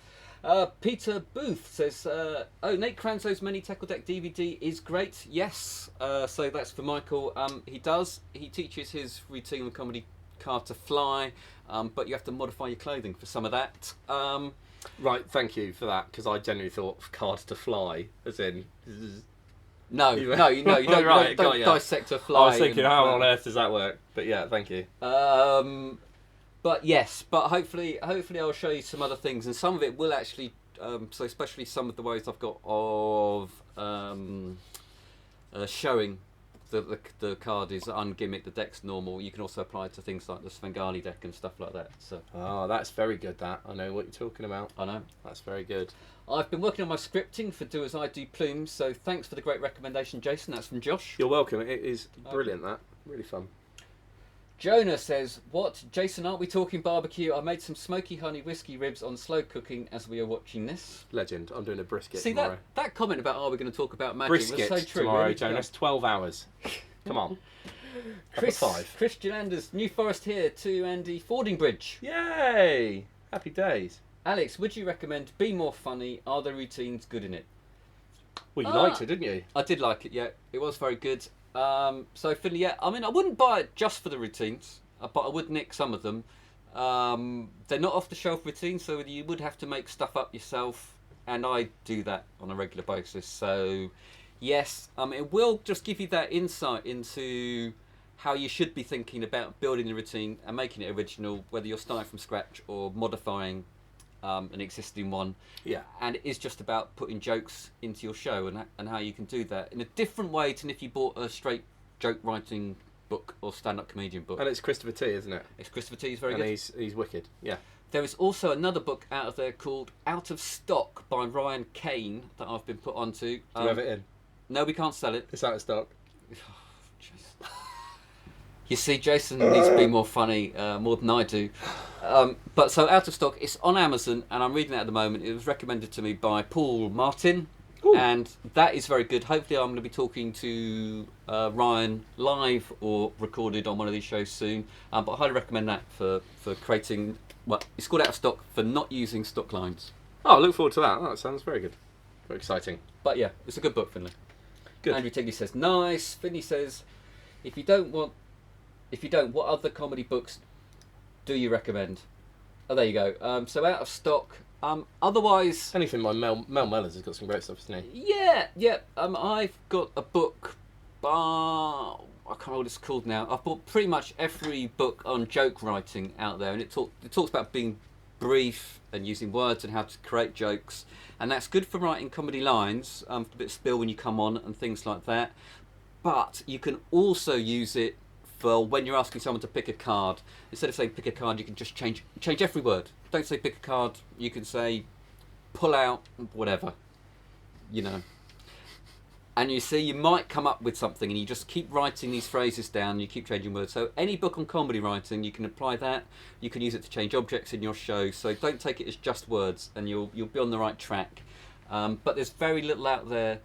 Peter Booth says, oh, Nate Cranzo's Mene Tekel Deck DVD is great. Yes. So that's for Michael. He teaches his routine with comedy card to fly, but you have to modify your clothing for some of that. Right, thank you for that, because I genuinely thought cards to fly, as in... No, you don't, Right, don't got ya. dissect a fly. I was thinking, how on earth does that work? But yeah, thank you. But yes, but hopefully I'll show you some other things, and some of it will actually, so especially some of the ways I've got of showing the card is ungimmick, the deck's normal. You can also apply it to things like the Svengali deck and stuff like that. So. Oh, that's very good, that. I know what you're talking about. I know. That's very good. I've been working on my scripting for Do As I Do Plumes, so thanks for the great recommendation, Jason. That's from Josh. You're welcome. It is brilliant, that. Really fun. Jonah says, what? Jason, aren't we talking barbecue? I made some smoky honey whiskey ribs on slow cooking as we are watching this. Legend. I'm doing a brisket See, tomorrow. that comment about, are we going to talk about magic Brisket was so true. tomorrow, really. Jonas. 12 hours. Come on. Chris, Up at 5. Christian Anders, New Forest here to Andy Fordingbridge. Yay! Happy days. Alex, would you recommend Be More Funny? Are the routines good in it? Well, you liked it, didn't you? I did like it, yeah. It was very good. So, Finley, yeah, I mean, I wouldn't buy it just for the routines, but I would nick some of them. They're not off-the-shelf routines, so you would have to make stuff up yourself, and I do that on a regular basis. So, yes, it will just give you that insight into how you should be thinking about building the routine and making it original, whether you're starting from scratch or modifying an existing one. Yeah. And it is just about putting jokes into your show and how you can do that in a different way than if you bought a straight joke writing book or stand-up comedian book. And it's Christopher T, isn't it? It's Christopher T, is very and good. he's wicked. Yeah. There is also another book out of there called Out of Stock by Ryan Kane that I've been put onto. Do you have it in? No, we can't sell it. It's out of stock. You see, Jason needs to be more funny, more than I do. But so Out of Stock, it's on Amazon, and I'm reading it at the moment. It was recommended to me by Paul Martin, and that is very good. Hopefully I'm going to be talking to Ryan live or recorded on one of these shows soon. But I highly recommend that for creating, well, it's called Out of Stock for not using stock lines. Oh, I look forward to that. That sounds very good. Very exciting. But yeah, it's a good book, Finley. Good. Andrew Tigley says, nice. Finley says, if you don't, what other comedy books do you recommend? Oh, there you go. So Out of Stock. Otherwise, Anything by Mel Mellors has got some great stuff, isn't he? yeah. I've got a book. I can't remember what it's called now. I've bought pretty much every book on joke writing out there, and it talks about being brief and using words and how to create jokes, and that's good for writing comedy lines, a bit of spill when you come on and things like that. But you can also use it for when you're asking someone to pick a card. Instead of saying pick a card, you can just change every word. Don't say pick a card, you can say pull out, whatever, you know. And you see, you might come up with something and you just keep writing these phrases down, you keep changing words. So any book on comedy writing, you can apply that. You can use it to change objects in your show. So don't take it as just words, and you'll be on the right track. But there's very little out there,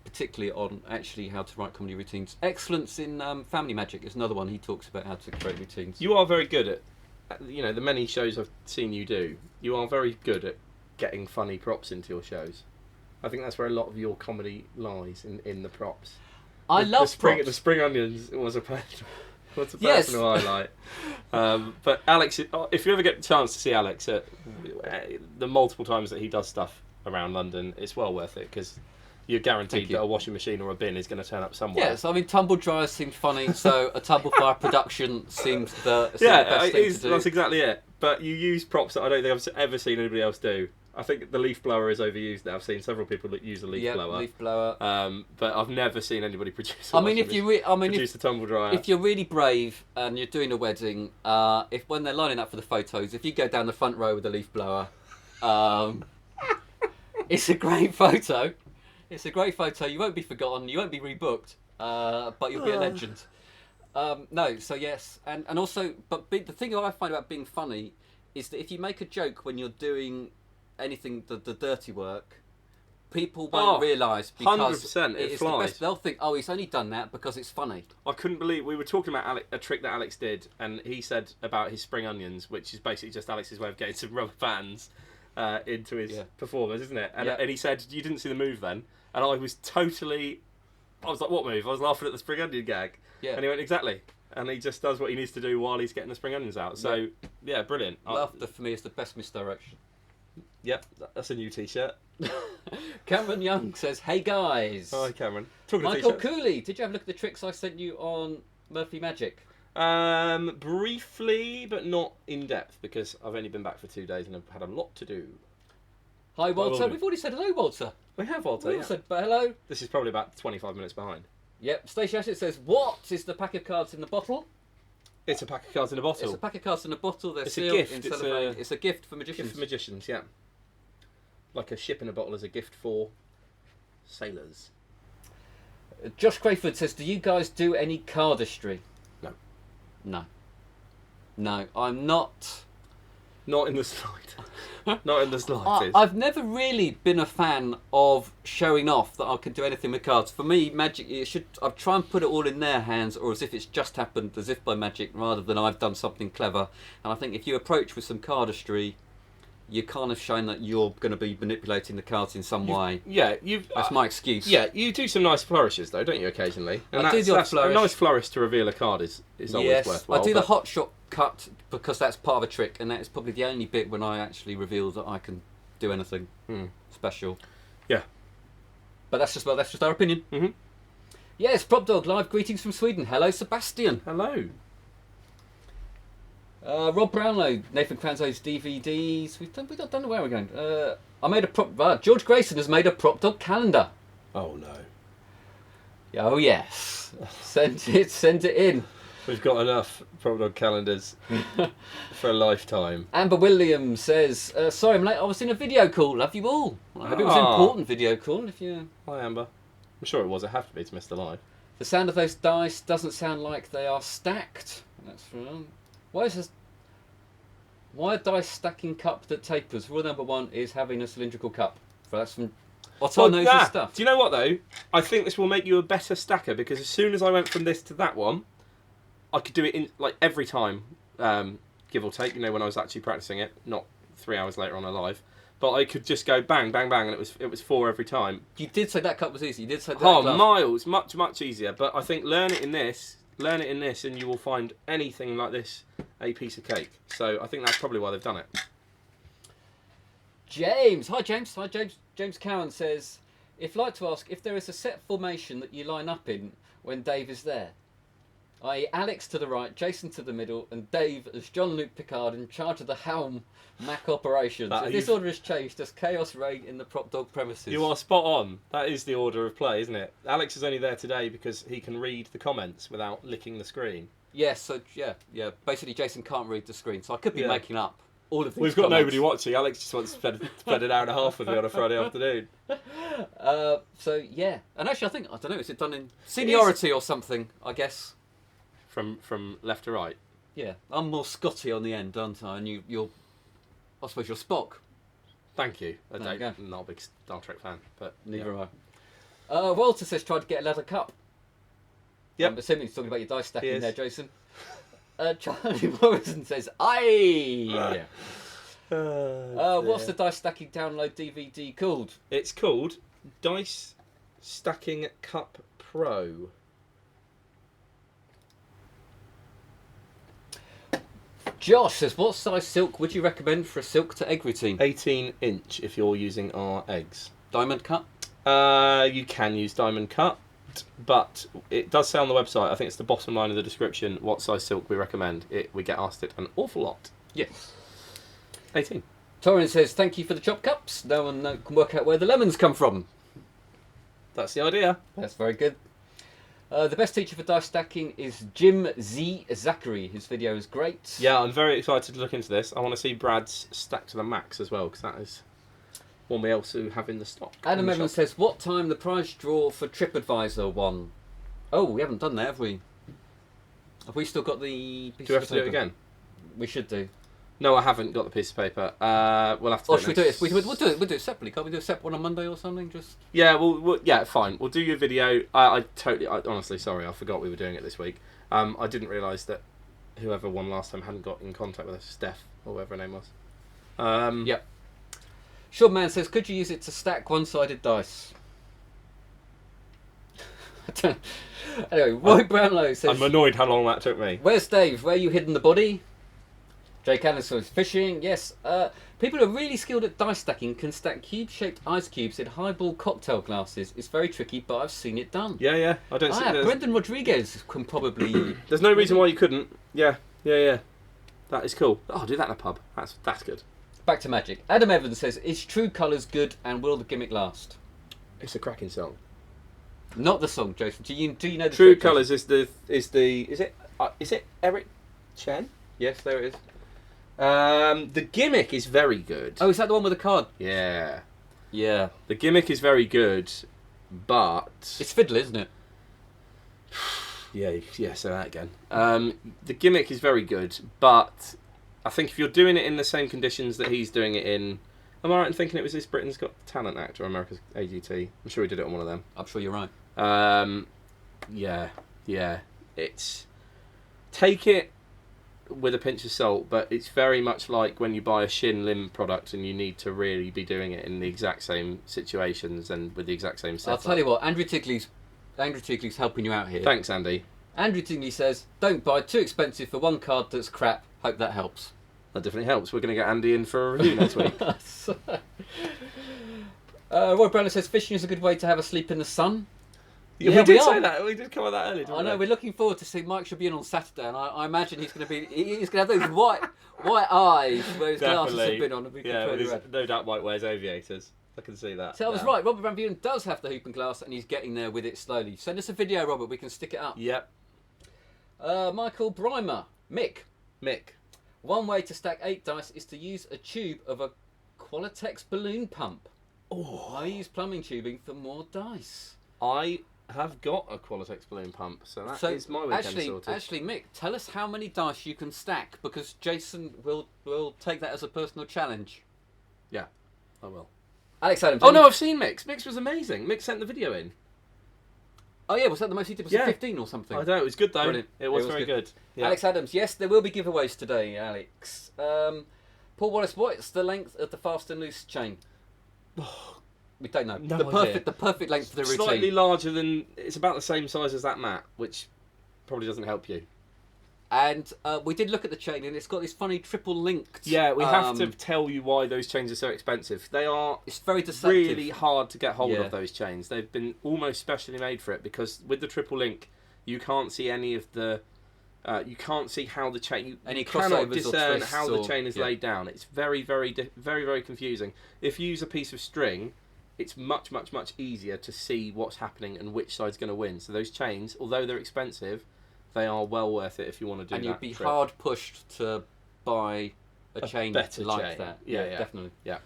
particularly on actually how to write comedy routines. Excellence in Family Magic is another one. He talks about how to create routines. You are very good at, the many shows I've seen you do, you are very good at getting funny props into your shows. I think that's where a lot of your comedy lies, in the props. I love props. The spring onions was a personal highlight. But Alex, if you ever get the chance to see Alex at the multiple times that he does stuff around London, it's well worth it, because you're guaranteed that a washing machine or a bin is going to turn up somewhere. Yes, I mean, tumble dryers seemed funny, so a tumble fire production seems the best thing to do. That's exactly it. But you use props that I don't think I've ever seen anybody else do. I think the leaf blower is overused now. I've seen several people that use a leaf blower. Leaf blower. But I've never seen anybody produce. Produce a tumble dryer. If you're really brave and you're doing a wedding, if when they're lining up for the photos, if you go down the front row with a leaf blower, it's a great photo. It's a great photo. You won't be forgotten. You won't be rebooked. But you'll be a legend. No, so yes, and also, but the thing I find about being funny is that if you make a joke when you're doing anything, the dirty work, people won't realise because 100% it it's flies. the best. They'll think, oh, he's only done that because it's funny. I couldn't believe we were talking about a trick that Alex did, and he said about his spring onions, which is basically just Alex's way of getting some rubber bands into his performers, isn't it? And he said, you didn't see the move then, and I was like, what move? I was laughing at the spring onion gag. Yeah. And he went, exactly. And he just does what he needs to do while he's getting the spring onions out. So, yeah, brilliant. Laughter for me is the best misdirection. Yep, that's a new T-shirt. Cameron Young says, hey guys. Hi, Cameron. Michael Cooley, did you have a look at the tricks I sent you on Murphy Magic? Briefly, but not in depth, because I've only been back for 2 days and I've had a lot to do. Hi, Walter. We've already said hello, Walter. We have, Walter. We said hello. This is probably about 25 minutes behind. Yep. Stacey Ashett says, what is the pack of cards in the bottle? It's a pack of cards in a bottle. It's a pack of cards in a bottle. They're it's sealed a gift. It's a gift for magicians. Gift for magicians, yeah. Like a ship in a bottle as a gift for sailors. Josh Crayford says, do you guys do any cardistry? No. No, I'm not. Not in the slightest. Not in the slightest. I've never really been a fan of showing off that I can do anything with cards. For me, magic, I try and put it all in their hands, or as if it's just happened, as if by magic, rather than I've done something clever. And I think if you approach with some cardistry, you're kind of showing that you're going to be manipulating the cards in some way. Yeah, that's my excuse. Yeah, you do some nice flourishes though, don't you? Occasionally, and I do the odd flourish. A nice flourish to reveal a card is always worthwhile. I do the hot shot cut because that's part of a trick, and that is probably the only bit when I actually reveal that I can do anything special. Yeah, but that's just our opinion. Mm-hmm. Yes, PropDog live greetings from Sweden. Hello, Sebastian. Hello. Rob Brownlow, Nathan Cranzo's DVDs. We've don't know where we're going. I made a George Grayson has made a PropDog calendar. Oh no. Oh yes. Send it in. We've got enough PropDog calendars for a lifetime. Amber Williams says, sorry I'm late, I was in a video call. Love you all. I hope it was an important video call. Hi Amber. I'm sure it was. It have to be to Mr. Live. The sound of those dice doesn't sound like they are stacked. That's from... Why a dice stacking cup that tapers? Rule number 1 is having a cylindrical cup. So that's from Otto knows his stuff. Do you know what though? I think this will make you a better stacker, because as soon as I went from this to that one, I could do it in like every time, give or take. You know, when I was actually practicing it, not 3 hours later on a live, but I could just go bang, bang, bang, and it was 4 every time. You did say that cup was easy. You did say that. Miles, much easier. But I think learn it in this, and you will find anything like this a piece of cake. So I think that's probably why they've done it. James. James Cowan says, if like to ask if there is a set formation that you line up in when Dave is there, i.e. Alex to the right, Jason to the middle, and Dave as Jean-Luc Picard in charge of the helm Mac operations. If this order is changed, does chaos reign in the PropDog premises? You are spot on. That is the order of play, isn't it? Alex is only there today because he can read the comments without licking the screen. Yes, so yeah. Basically, Jason can't read the screen, so I could be making up all of these. We've got nobody watching. Alex just wants to spend an hour and a half with me on a Friday afternoon. So yeah, and actually, I don't know. Is it done in seniority or something? I guess. From left to right. Yeah, I'm more Scotty on the end, aren't I? And you're, I suppose you're Spock. Thank you. I'm not a big Star Trek fan, but neither am I. Walter says tried to get a leather cup. Yep. I'm assuming he's talking about your dice stacking there, Jason. Charlie Morrison says, aye! What's the dice stacking download DVD called? It's called Dice Stacking Cup Pro. Josh says, what size silk would you recommend for a silk to egg routine? 18-inch if you're using our eggs. Diamond cut? You can use diamond cut, but it does say on the website, I think it's the bottom line of the description, what size silk we recommend. We get asked it an awful lot. Yes. 18. Torrin says, thank you for the chop cups. No one can work out where the lemons come from. That's the idea. That's very good. The best teacher for dice stacking is Jim Z. Zachary. His video is great. Yeah, I'm very excited to look into this. I want to see Brad's stack to the max as well, because that is one we also have in the stock. Adam in the Evans shop. says, what time the prize draw for TripAdvisor won? Oh, we haven't done that, have we? Have we still got the piece Do we of have to do it paper? again? We should do. No, I haven't got the piece of paper. We'll have to. Or should we do it? We'll do it separately. Can't we do a separate one on Monday or something? Just Yeah, yeah, fine. We'll do your video. Honestly, sorry, I forgot we were doing it this week. I didn't realise that whoever won last time hadn't got in contact with us, Steph or whatever her name was. Yep. Sean Man says, could you use it to stack one-sided dice? Anyway, Roy Brownlow says, I'm annoyed how long that took me. where's Dave? Where you hidden the body? Jake Allen says, fishing. Yes. People who are really skilled at dice stacking can stack cube-shaped ice cubes in highball cocktail glasses. It's very tricky, but I've seen it done. Yeah. I don't see there's, Brendan Rodriguez can probably... there's no reason why you couldn't. Yeah. That is cool. Oh, do that in a pub. That's good. Back to Magic. Adam Evans says, is True Colours good and will the gimmick last? It's a cracking song. Not the song, Jason. Do you know the True trick, Jason? Colours is it Eric Chen? Yes, there it is. The gimmick is very good. Oh, is that the one with the card? Yeah. Yeah. The gimmick is very good, but It's fiddle, isn't it? yeah, say that again. The gimmick is very good, but I think if you're doing it in the same conditions that he's doing it in, am I right in thinking it was this Britain's Got Talent act or America's AGT? I'm sure he did it on one of them. I'm sure you're right. Yeah. It's take it with a pinch of salt, but it's very much like when you buy a shin limb product and you need to really be doing it in the exact same situations and with the exact same setup. I'll tell you what, Andrew Tigley's helping you out here. Thanks, Andy. Andrew Tigley says, don't buy too expensive for one card that's crap. Hope that helps. That definitely helps. We're going to get Andy in for a review next week. Roy Brownlow says, fishing is a good way to have a sleep in the sun. Yeah, Yeah, we did are. say that. We did cover that earlier. Didn't I know, we? we're looking forward to seeing Mike should be in on Saturday, and I imagine he's going to have those white eyes where his glasses have been on. And we can Yeah, throw with it his, around. no doubt Mike wears aviators. I can see that. So I was now. right. Robert Van Buren does have the hooping glass, and he's getting there with it slowly. Send us a video, Robert. We can stick it up. Yep. Michael Brymer, Mick. Mick. One way to stack 8 dice is to use a tube of a Qualitex balloon pump. Oh. I use plumbing tubing for more dice. I have got a Qualitex balloon pump, so that is my weekend sorted. Actually, Mick, tell us how many dice you can stack, because Jason will take that as a personal challenge. Yeah, I will. Alex Adams. Oh no, I've seen Mick's. Mick's was amazing. Mick sent the video in. Oh yeah, was that the most he did? Was it 15 or something? I don't know, it was good though. Brilliant. It was very good. Yeah. Alex Adams, yes, there will be giveaways today, Alex. Paul Wallace, what's the length of the fast and loose chain? We don't know. No the idea. perfect length for the routine. Slightly larger than, it's about the same size as that mat, which probably doesn't help you. And we did look at the chain, and it's got this funny triple linked. Yeah, we have to tell you why those chains are so expensive. They are It's very deceptive. really hard to get hold Yeah. of, those chains. They've been almost specially made for it, because with the triple link, you can't see any of the... you can't see how the chain... Any You cannot crossovers or discern twists how the or- chain is yeah. laid down. It's very, very, very confusing. If you use a piece of string, it's much easier to see what's happening and which side's going to win. So those chains, although they're expensive, they are well worth it if you want to do And that. you'd be trick. hard pushed to buy a chain better like chain. that. Yeah, Definitely. Yeah.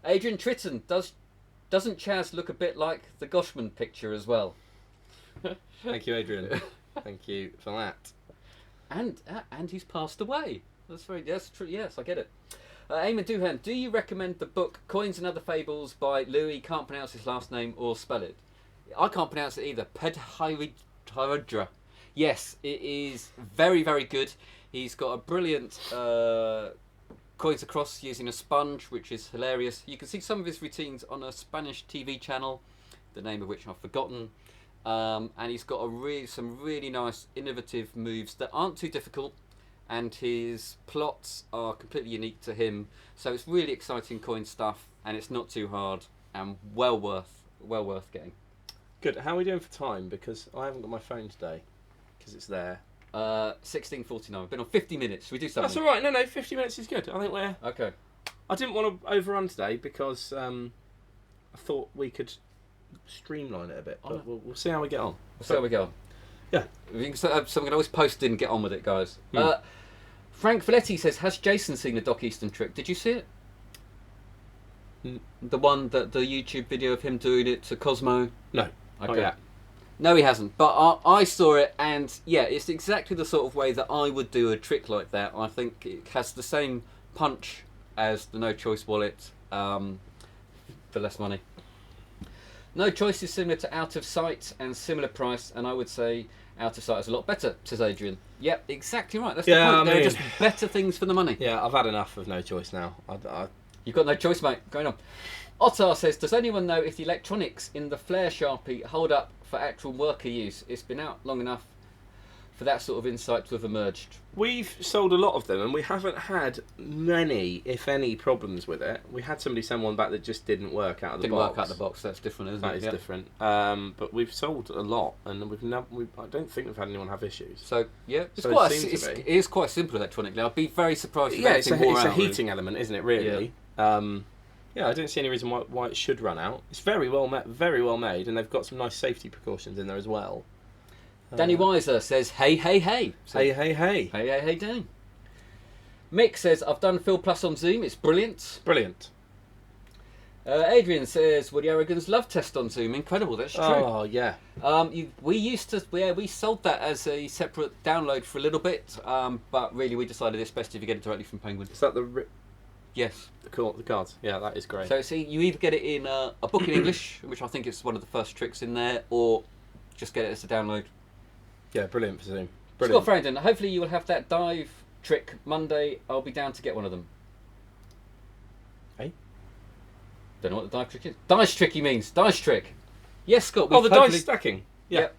Adrian Tritton, doesn't Chaz look a bit like the Goshman picture as well? Thank you, Adrian. Thank you for that. And he's passed away. That's true. Yes, I get it. Eamon Doohan, do you recommend the book Coins and Other Fables by Louis, can't pronounce his last name or spell it? I can't pronounce it either. Pedharidra. Yes, it is very, very good. He's got a brilliant coins across using a sponge, which is hilarious. You can see some of his routines on a Spanish TV channel, the name of which I've forgotten. And he's got some really nice, innovative moves that aren't too difficult. And his plots are completely unique to him, so it's really exciting coin stuff, and it's not too hard, and well worth getting. Good. How are we doing for time? Because I haven't got my phone today, because it's there. 16:49. We've been on 50 minutes. Should we do something? That's all right. No, 50 minutes is good. I think we're... Okay. I didn't want to overrun today because I thought we could streamline it a bit, but we'll see how we get on. We'll see how we go. Yeah. So we can always post in and get on with it, guys. Frank Valetti says, has Jason seen the Doc Easton trick? Did you see it? The one that the YouTube video of him doing it to Cosmo. No. Okay. Oh, yeah. No, he hasn't. But I saw it, and yeah, it's exactly the sort of way that I would do a trick like that. I think it has the same punch as the No Choice wallet, for less money. No Choice is similar to Out of Sight and similar price, and I would say Out of Sight is a lot better, says Adrian. Yep, exactly right. That's the point. There are just better things for the money. Yeah, I've had enough of No Choice now. You've got no choice, mate. Going on. Ottar says, does anyone know if the electronics in the Flare Sharpie hold up for actual worker use? It's been out long enough for that sort of insight to have emerged. We've sold a lot of them, and we haven't had many, if any, problems with it. We had somebody send one back that just didn't work out of the box. Didn't work out of the box. That's different, isn't it? That is different. But we've sold a lot, and I don't think we've had anyone have issues. So yeah, it is quite simple electronically. I'd be very surprised. Yeah, it's a heating element, isn't it? Really. Yeah, I don't see any reason why it should run out. It's very well made, and they've got some nice safety precautions in there as well. Danny Weiser says, hey, hey, hey. So, hey. Hey, hey, hey, Danny. Mick says, I've done Phil Plus on Zoom. It's brilliant. Brilliant. Adrian says, Woody Aragon's love test on Zoom. Incredible. That's true. Oh, yeah. We sold that as a separate download for a little bit, but really we decided it's best if you get it directly from Penguin. Is that the... Yes. The cards. Yeah, that is great. So see, you either get it in a book in English, which I think is one of the first tricks in there, or just get it as a download. Yeah, brilliant for Zoom. Scott Farrington, hopefully you will have that dive trick Monday. I'll be down to get one of them. Hey? Don't know what the dive trick is. Dice trick he means. Dice trick. Yes, Scott. Oh, the dice stacking. Yeah. Yep.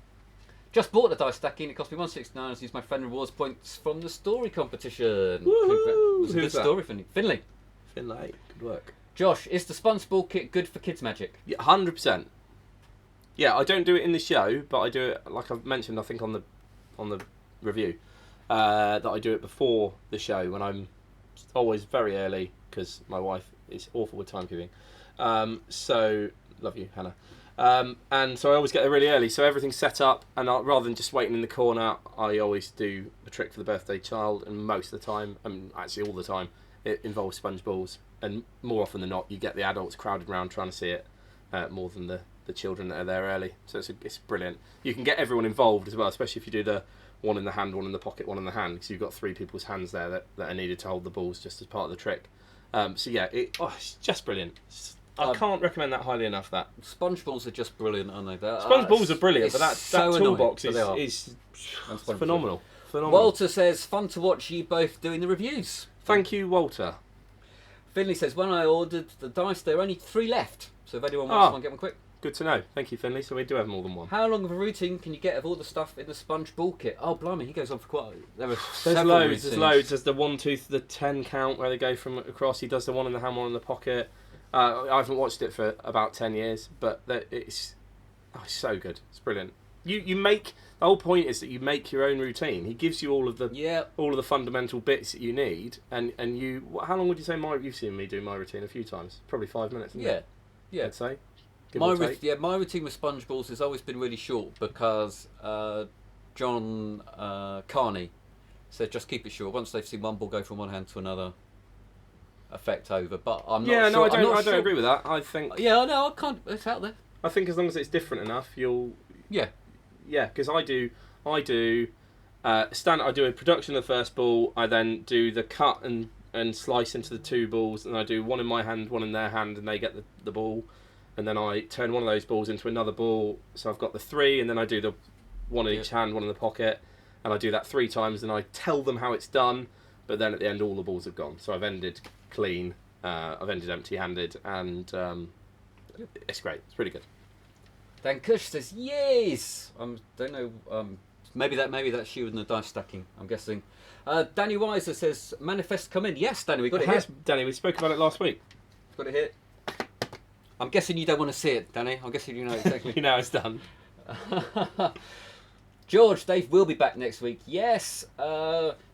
Just bought the dice stacking. It cost me $169. I used my friend rewards points from the story competition. Woohoo! It was a good story, Finley. Finlay, good work. Josh, is the sponge ball kit good for kids' magic? Yeah, 100%. Yeah, I don't do it in the show, but I do it like I've mentioned. I think on the review that I do it before the show when I'm always very early because my wife is awful with timekeeping. So love you, Hannah. And so I always get there really early, so everything's set up, and rather than just waiting in the corner, I always do a trick for the birthday child, and most of the time, actually all the time, it involves sponge balls, and more often than not, you get the adults crowded around trying to see it more than the children that are there early. So it's brilliant. You can get everyone involved as well, especially if you do the one in the hand, one in the pocket, one in the hand, because you've got 3 people's hands there that are needed to hold the balls just as part of the trick. So yeah, it's just brilliant. I can't recommend that highly enough. That sponge balls are just brilliant, aren't they? Sponge balls are brilliant, but that toolbox is phenomenal. Walter says, fun to watch you both doing the reviews. Thank you, Walter. Finley says, when I ordered the dice, there are only 3 left. So if anyone wants one, get one quick. Good to know. Thank you, Finley. So we do have more than one. How long of a routine can you get of all the stuff in the sponge ball kit? Oh, blimey, he goes on for quite... There's loads. There's loads. There's the 1, 2, the 10 count where they go from across. He does the one in the hand, one in the pocket. I haven't watched it for about 10 years, but it's so good. It's brilliant. You make... The whole point is that you make your own routine. He gives you all of the fundamental bits that you need, and you... How long would you say you've seen me do my routine a few times? Probably 5 minutes, isn't it? Yeah. I'd say. My routine with sponge balls has always been really short because John Carney said just keep it short. Once they've seen one ball go from one hand to another, effect over. But I'm not sure. I don't agree with that. I think... Yeah, no, I can't... It's out there. I think as long as it's different enough, you'll... Yeah. Yeah, because I do I do a production of the first ball. I then do the cut and slice into the 2 balls, and I do one in my hand, one in their hand, and they get the ball. And then I turn one of those balls into another ball, so I've got the 3, and then I do the one in each hand, one in the pocket, and I do that 3 times, and I tell them how it's done, but then at the end all the balls have gone. So I've ended clean, I've ended empty-handed, and it's great. It's pretty good. Dan Kush says yes. Don't know. Maybe that's you and the dice stacking. I'm guessing. Danny Weiser says manifest come in. Yes, Danny, we got it here. Danny, we spoke about it last week. Got it here. I'm guessing you don't want to see it, Danny. I'm guessing you know exactly. You know it's done. George, Dave will be back next week. Yes.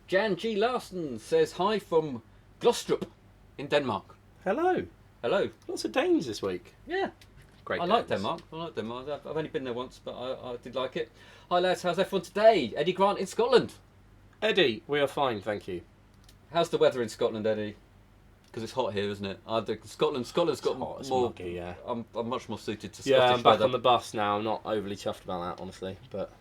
Jan G. Larson says hi from Glostrup in Denmark. Hello. Hello. Lots of Danes this week. Yeah. Great. I like Denmark. I've only been there once, but I did like it. Hi lads, how's everyone today? Eddie Grant in Scotland. Eddie, we are fine, thank you. How's the weather in Scotland, Eddie? because it's hot here, isn't it? I think Scotland's got hot, it's more. muggy, yeah. I'm much more suited to Scottish Yeah, I'm back weather. on the bus now. I'm not overly chuffed about that, honestly, but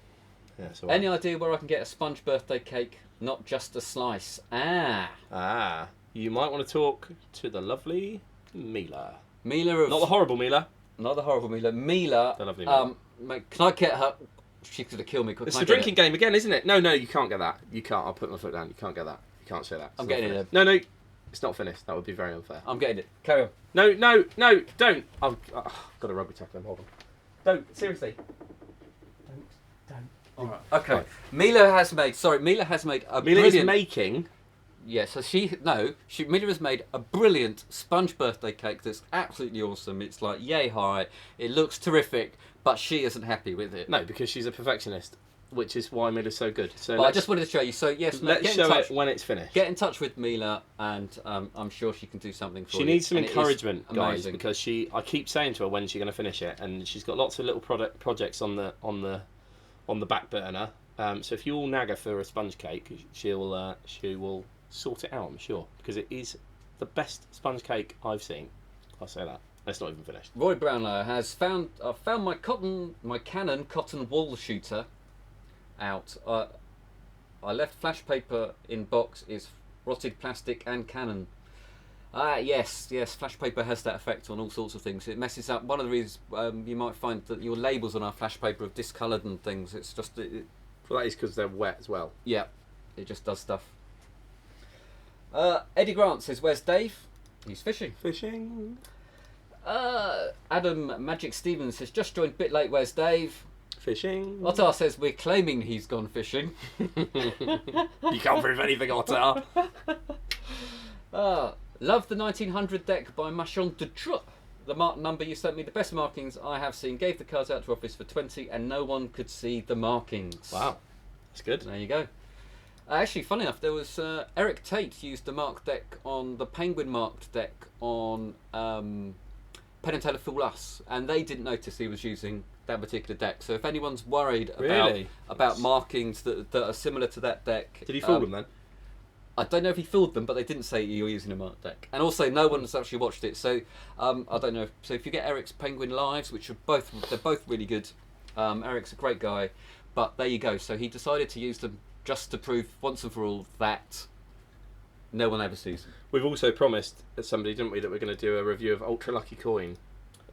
yeah, it's alright. Any idea where I can get a sponge birthday cake, not just a slice? You might want to talk to the lovely Mila. Mila of... Not the horrible Mila. Not the horrible Mila. Mila. The lovely Mila. Mate, can I get her... She's going to kill me. It's the drinking game again, isn't it? No, you can't get that. You can't. I'll put my foot down. You can't get that. You can't say that. I'm getting it. No, it's not finished. That would be very unfair. I'm getting it. Carry on. No, don't. I've got a rugby tackle. Hold on. Don't. Seriously. Don't. All right. Okay. Right. Mila has made a Mila brilliant... is making... Yeah, so Mila has made a brilliant sponge birthday cake that's absolutely awesome. It's like yay high. It looks terrific, but she isn't happy with it. No, because she's a perfectionist, which is why Mila's so good. So but I just wanted to show you. So yes, mate, let's show it when it's finished. Get in touch with Mila, and I'm sure she can do something for you. She needs some And it is encouragement, guys, amazing. because I keep saying to her when's she going to finish it, and she's got lots of little projects on the back burner. So if you all nag her for a sponge cake, she will sort it out, I'm sure, because it is the best sponge cake I've seen. I'll say that. It's not even finished. Roy Brownlow has found my Canon cotton wall shooter out. I left flash paper in box, is rotted plastic and Canon. Yes, flash paper has that effect on all sorts of things. It messes up. One of the reasons you might find that your labels on our flash paper have discoloured and things. It's just Well, that is because they're wet as well. Yeah, it just does stuff. Eddie Grant says, "Where's Dave? He's fishing." Fishing. Adam Magic Stevens says, "Just joined, bit late. Where's Dave?" Fishing. Ottar says, "We're claiming he's gone fishing." You can't prove anything, Ottar. Love the 1900 deck by Machon de Truc. The mark number you sent me, the best markings I have seen. Gave the cards out to office for 20 and no one could see the markings. Wow, that's good. There you go. Actually, funny enough, there was Eric Tate used the marked deck on the Penguin marked deck on Penn and Teller Fool Us, and they didn't notice he was using that particular deck. So if anyone's worried about markings that are similar to that deck, Did he fool them then? I don't know if he fooled them, but they didn't say you were using a marked deck. And also, no one's actually watched it, so I don't know. So if you get Eric's Penguin Lives, which are they're both really good. Eric's a great guy, but there you go. So he decided to use them just to prove once and for all that no one ever sees them. We've also promised somebody, didn't we, that we're going to do a review of Ultra Lucky Coin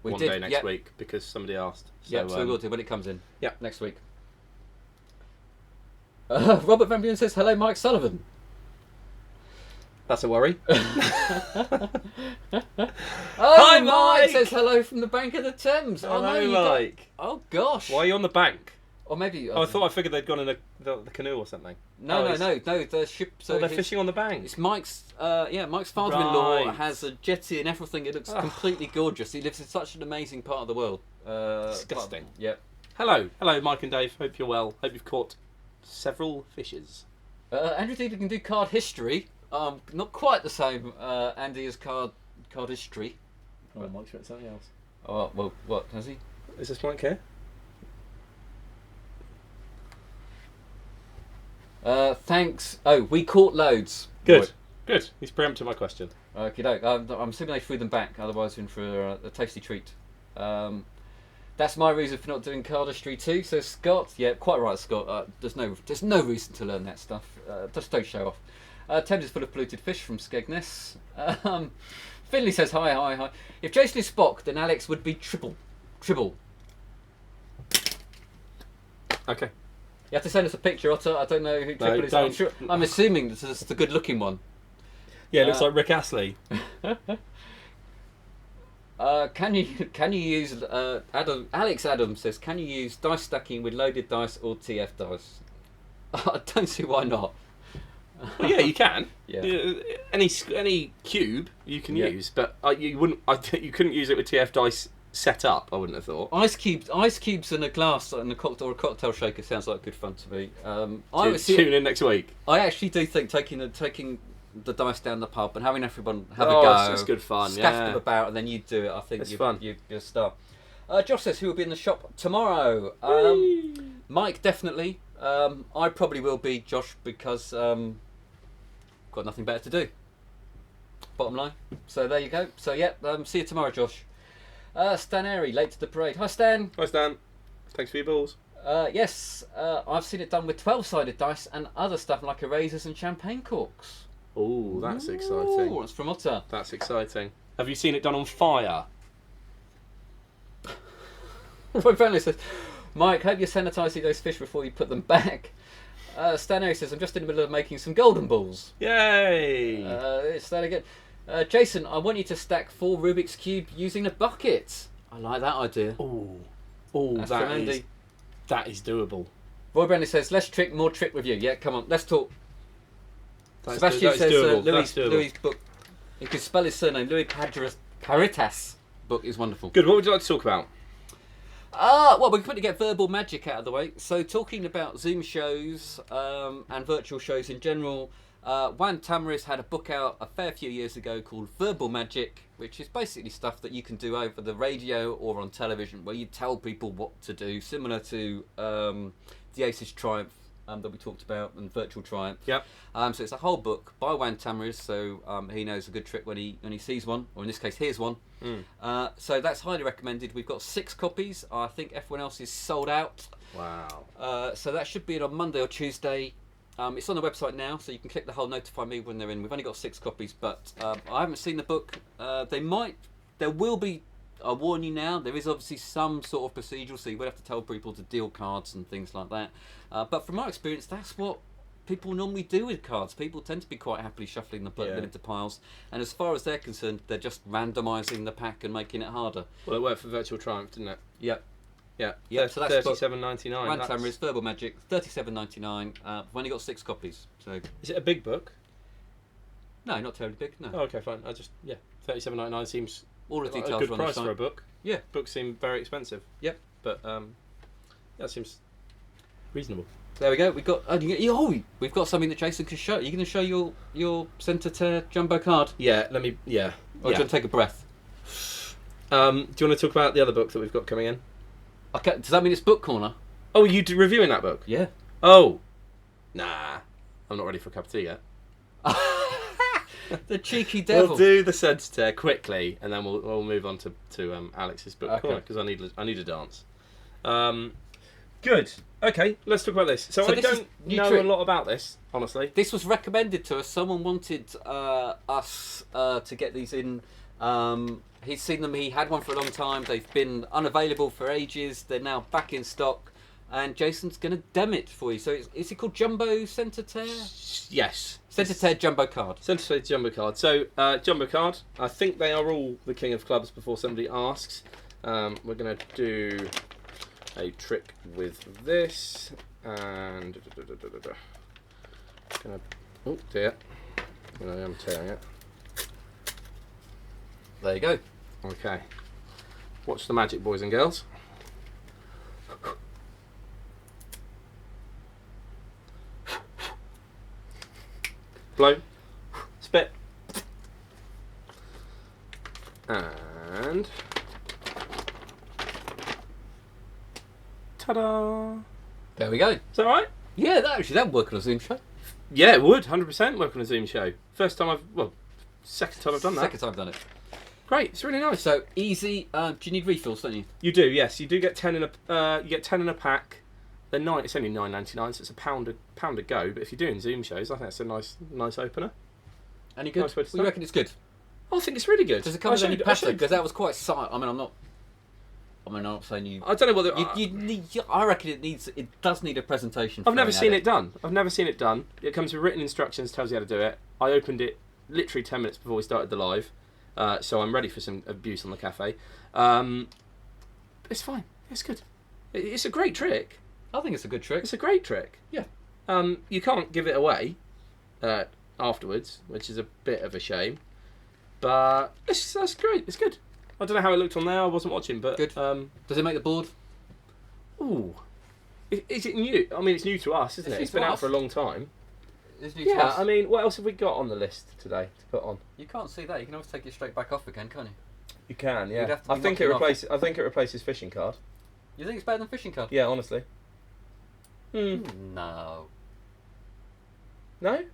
one day next week because somebody asked. So, so we will do when it comes in. Yeah, next week. Robert Van Buren says, "Hello, Mike Sullivan." That's a worry. Hi, Mike says hello from the bank of the Thames. Hello, Mike. Oh gosh. Why are you on the bank? Or maybe. I figured they'd gone in the canoe or something. No. The ship. So they're fishing on the bank. It's Mike's. Mike's father-in-law Right. has a jetty and everything. It looks completely gorgeous. He lives in such an amazing part of the world. Disgusting. Yeah. Hello, Mike and Dave. Hope you're well. Hope you've caught several fishes. Andrew Dealer can do card history. Not quite the same, Andy, as card history. Oh, Mike's written something else. Oh well, what has he? Is this Mike here? Thanks. Oh, we caught loads. Good. Right. Good. He's preempted my question. Okay, I'm assuming they threw them back. Otherwise, we're in for a tasty treat. That's my reason for not doing cardistry too. So Scott, yeah, quite right, Scott. There's no reason to learn that stuff. Just don't show off. Thames is full of polluted fish from Skegness. Finley says hi. If Jason is Spock, then Alex would be Tribble. Okay. You have to send us a picture, Otter. I don't know who Tribble is. I'm assuming this is the good-looking one. Yeah, it looks like Rick Astley. Can you use Alex Adams says, can you use dice stacking with loaded dice or TF dice? I don't see why not. Well, yeah, you can. Yeah. Any cube you can use, but you wouldn't. You couldn't use it with TF dice set up. I wouldn't have thought. Ice cubes in a glass and a cocktail shaker sounds like good fun to me. Tune in next week. I actually do think taking the dice down the pub and having everyone have a go. It's good fun. Scaff them about and then you do it. I think you're a star. Josh says, who will be in the shop tomorrow? Mike, definitely. I probably will be, Josh, because got nothing better to do. bottom line. So there you go. So yeah, see you tomorrow, Josh. Stan Airy, late to the parade. Hi, Stan. Hi, Stan. Thanks for your balls. Yes, I've seen it done with 12-sided dice and other stuff like erasers and champagne corks. Oh, that's exciting. Ooh, it's from Otter. That's exciting. Have you seen it done on fire? Roy Brownlee says, Mike, hope you're sanitising those fish before you put them back. Stan Airy says, I'm just in the middle of making some golden balls. Yay! It's that again. Jason, I want you to stack 4 Rubik's Cube using a bucket. I like that idea. Oh, That's from Andy. that is doable. Roy Brownlee says, less trick, more trick review. Yeah, come on, let's talk. That's Sebastian that's says doable. That's doable. Louis' book, you can spell his surname, Louis Paritas book is wonderful. Good, what would you like to talk about? Well, we can quickly get verbal magic out of the way. So, talking about Zoom shows and virtual shows in general, Juan Tamariz had a book out a fair few years ago called Verbal Magic, which is basically stuff that you can do over the radio or on television, where you tell people what to do, similar to the Aces Triumph that we talked about and Virtual Triumph. Yep. So it's a whole book by Juan Tamariz, so he knows a good trick when he sees one, or in this case, hears one. So that's highly recommended. We've got 6 copies. I think everyone else is sold out. Wow. So that should be in on Monday or Tuesday. It's on the website now, so you can click the whole notify me when they're in. We've only got 6 copies, but I haven't seen the book. There will be, I warn you now, there is obviously some sort of procedural, so you will have to tell people to deal cards and things like that. But from my experience, that's what people normally do with cards. People tend to be quite happily shuffling them, putting them into piles, and as far as they're concerned, they're just randomising the pack and making it harder. Well, it worked for Virtual Triumph, didn't it? Yep. Yeah. Yeah, so that's $37.99. Juan Tamariz, Verbal Magic, $37.99. We've only got 6 copies. So Is it a big book? no, not terribly big. No. Oh, okay, fine. $37.99 seems All the a details good are on the price site. for a book. Yeah. Books seem very expensive. Yep. But that seems reasonable. There we go. We've got something that Jason can show. Are you going to show your centre tear jumbo card? Yeah. Let me. Yeah. Or do you want to take a breath? Do you want to talk about the other book that we've got coming in? Okay. Does that mean it's book corner? Oh, you reviewing that book? Yeah. Oh. Nah. I'm not ready for a cup of tea yet. The cheeky devil. We'll do the centre tear quickly, and then we'll move on to Alex's book Okay. corner, because I need a dance. Good. Okay, let's talk about this. So I this don't is new know trick. a lot about this, honestly. This was recommended to us. Someone wanted us to get these in. He's seen them. He had one for a long time. They've been unavailable for ages. They're now back in stock. And Jason's going to dem it for you. So is it called Jumbo Centre Tear? Yes. Centre Tear Jumbo Card. Centre tear jumbo card. So jumbo card. I think they are all the king of clubs before somebody asks. We're going to do a trick with this, and oh dear, I am tearing it. There you go. Okay, watch the magic, boys and girls. Blow, spit, and ta-da! There we go. Is that right? Yeah, that would work on a Zoom show. Yeah, it would 100% work on a Zoom show. Second time I've done that. Second time I've done it. Great, it's really nice. So easy. Do you need refills, don't you? You do, yes. You do get 10 in a pack. They're it's only $9.99, so it's a pound a go. But if you're doing Zoom shows, I think that's a nice opener. Any good? Nice way to You start. reckon it's good? I think it's really good. Does it come with any pattern? Because that was quite silent. I'm not saying you. I don't know whether I reckon it does need a presentation. I've never thrown seen at it done. I've never seen it done. It comes with written instructions, tells you how to do it. I opened it literally 10 minutes before we started the live, so I'm ready for some abuse on the cafe. It's fine. It's good. It's a great trick. I think it's a good trick. It's a great trick. Yeah. You can't give it away afterwards, which is a bit of a shame. But that's great. It's good. I don't know how it looked on there. I wasn't watching, but good. Does it make the board? Ooh, is it new? I mean, it's new to us, isn't it? It's been out for a long time. It's new to Yeah. us. I mean, what else have we got on the list today to put on? You can't see that. You can always take it straight back off again, can't you? You can, You'd yeah. have to I be think it knocking off. replaces fishing card. You think it's better than fishing card? Yeah, honestly. No. No.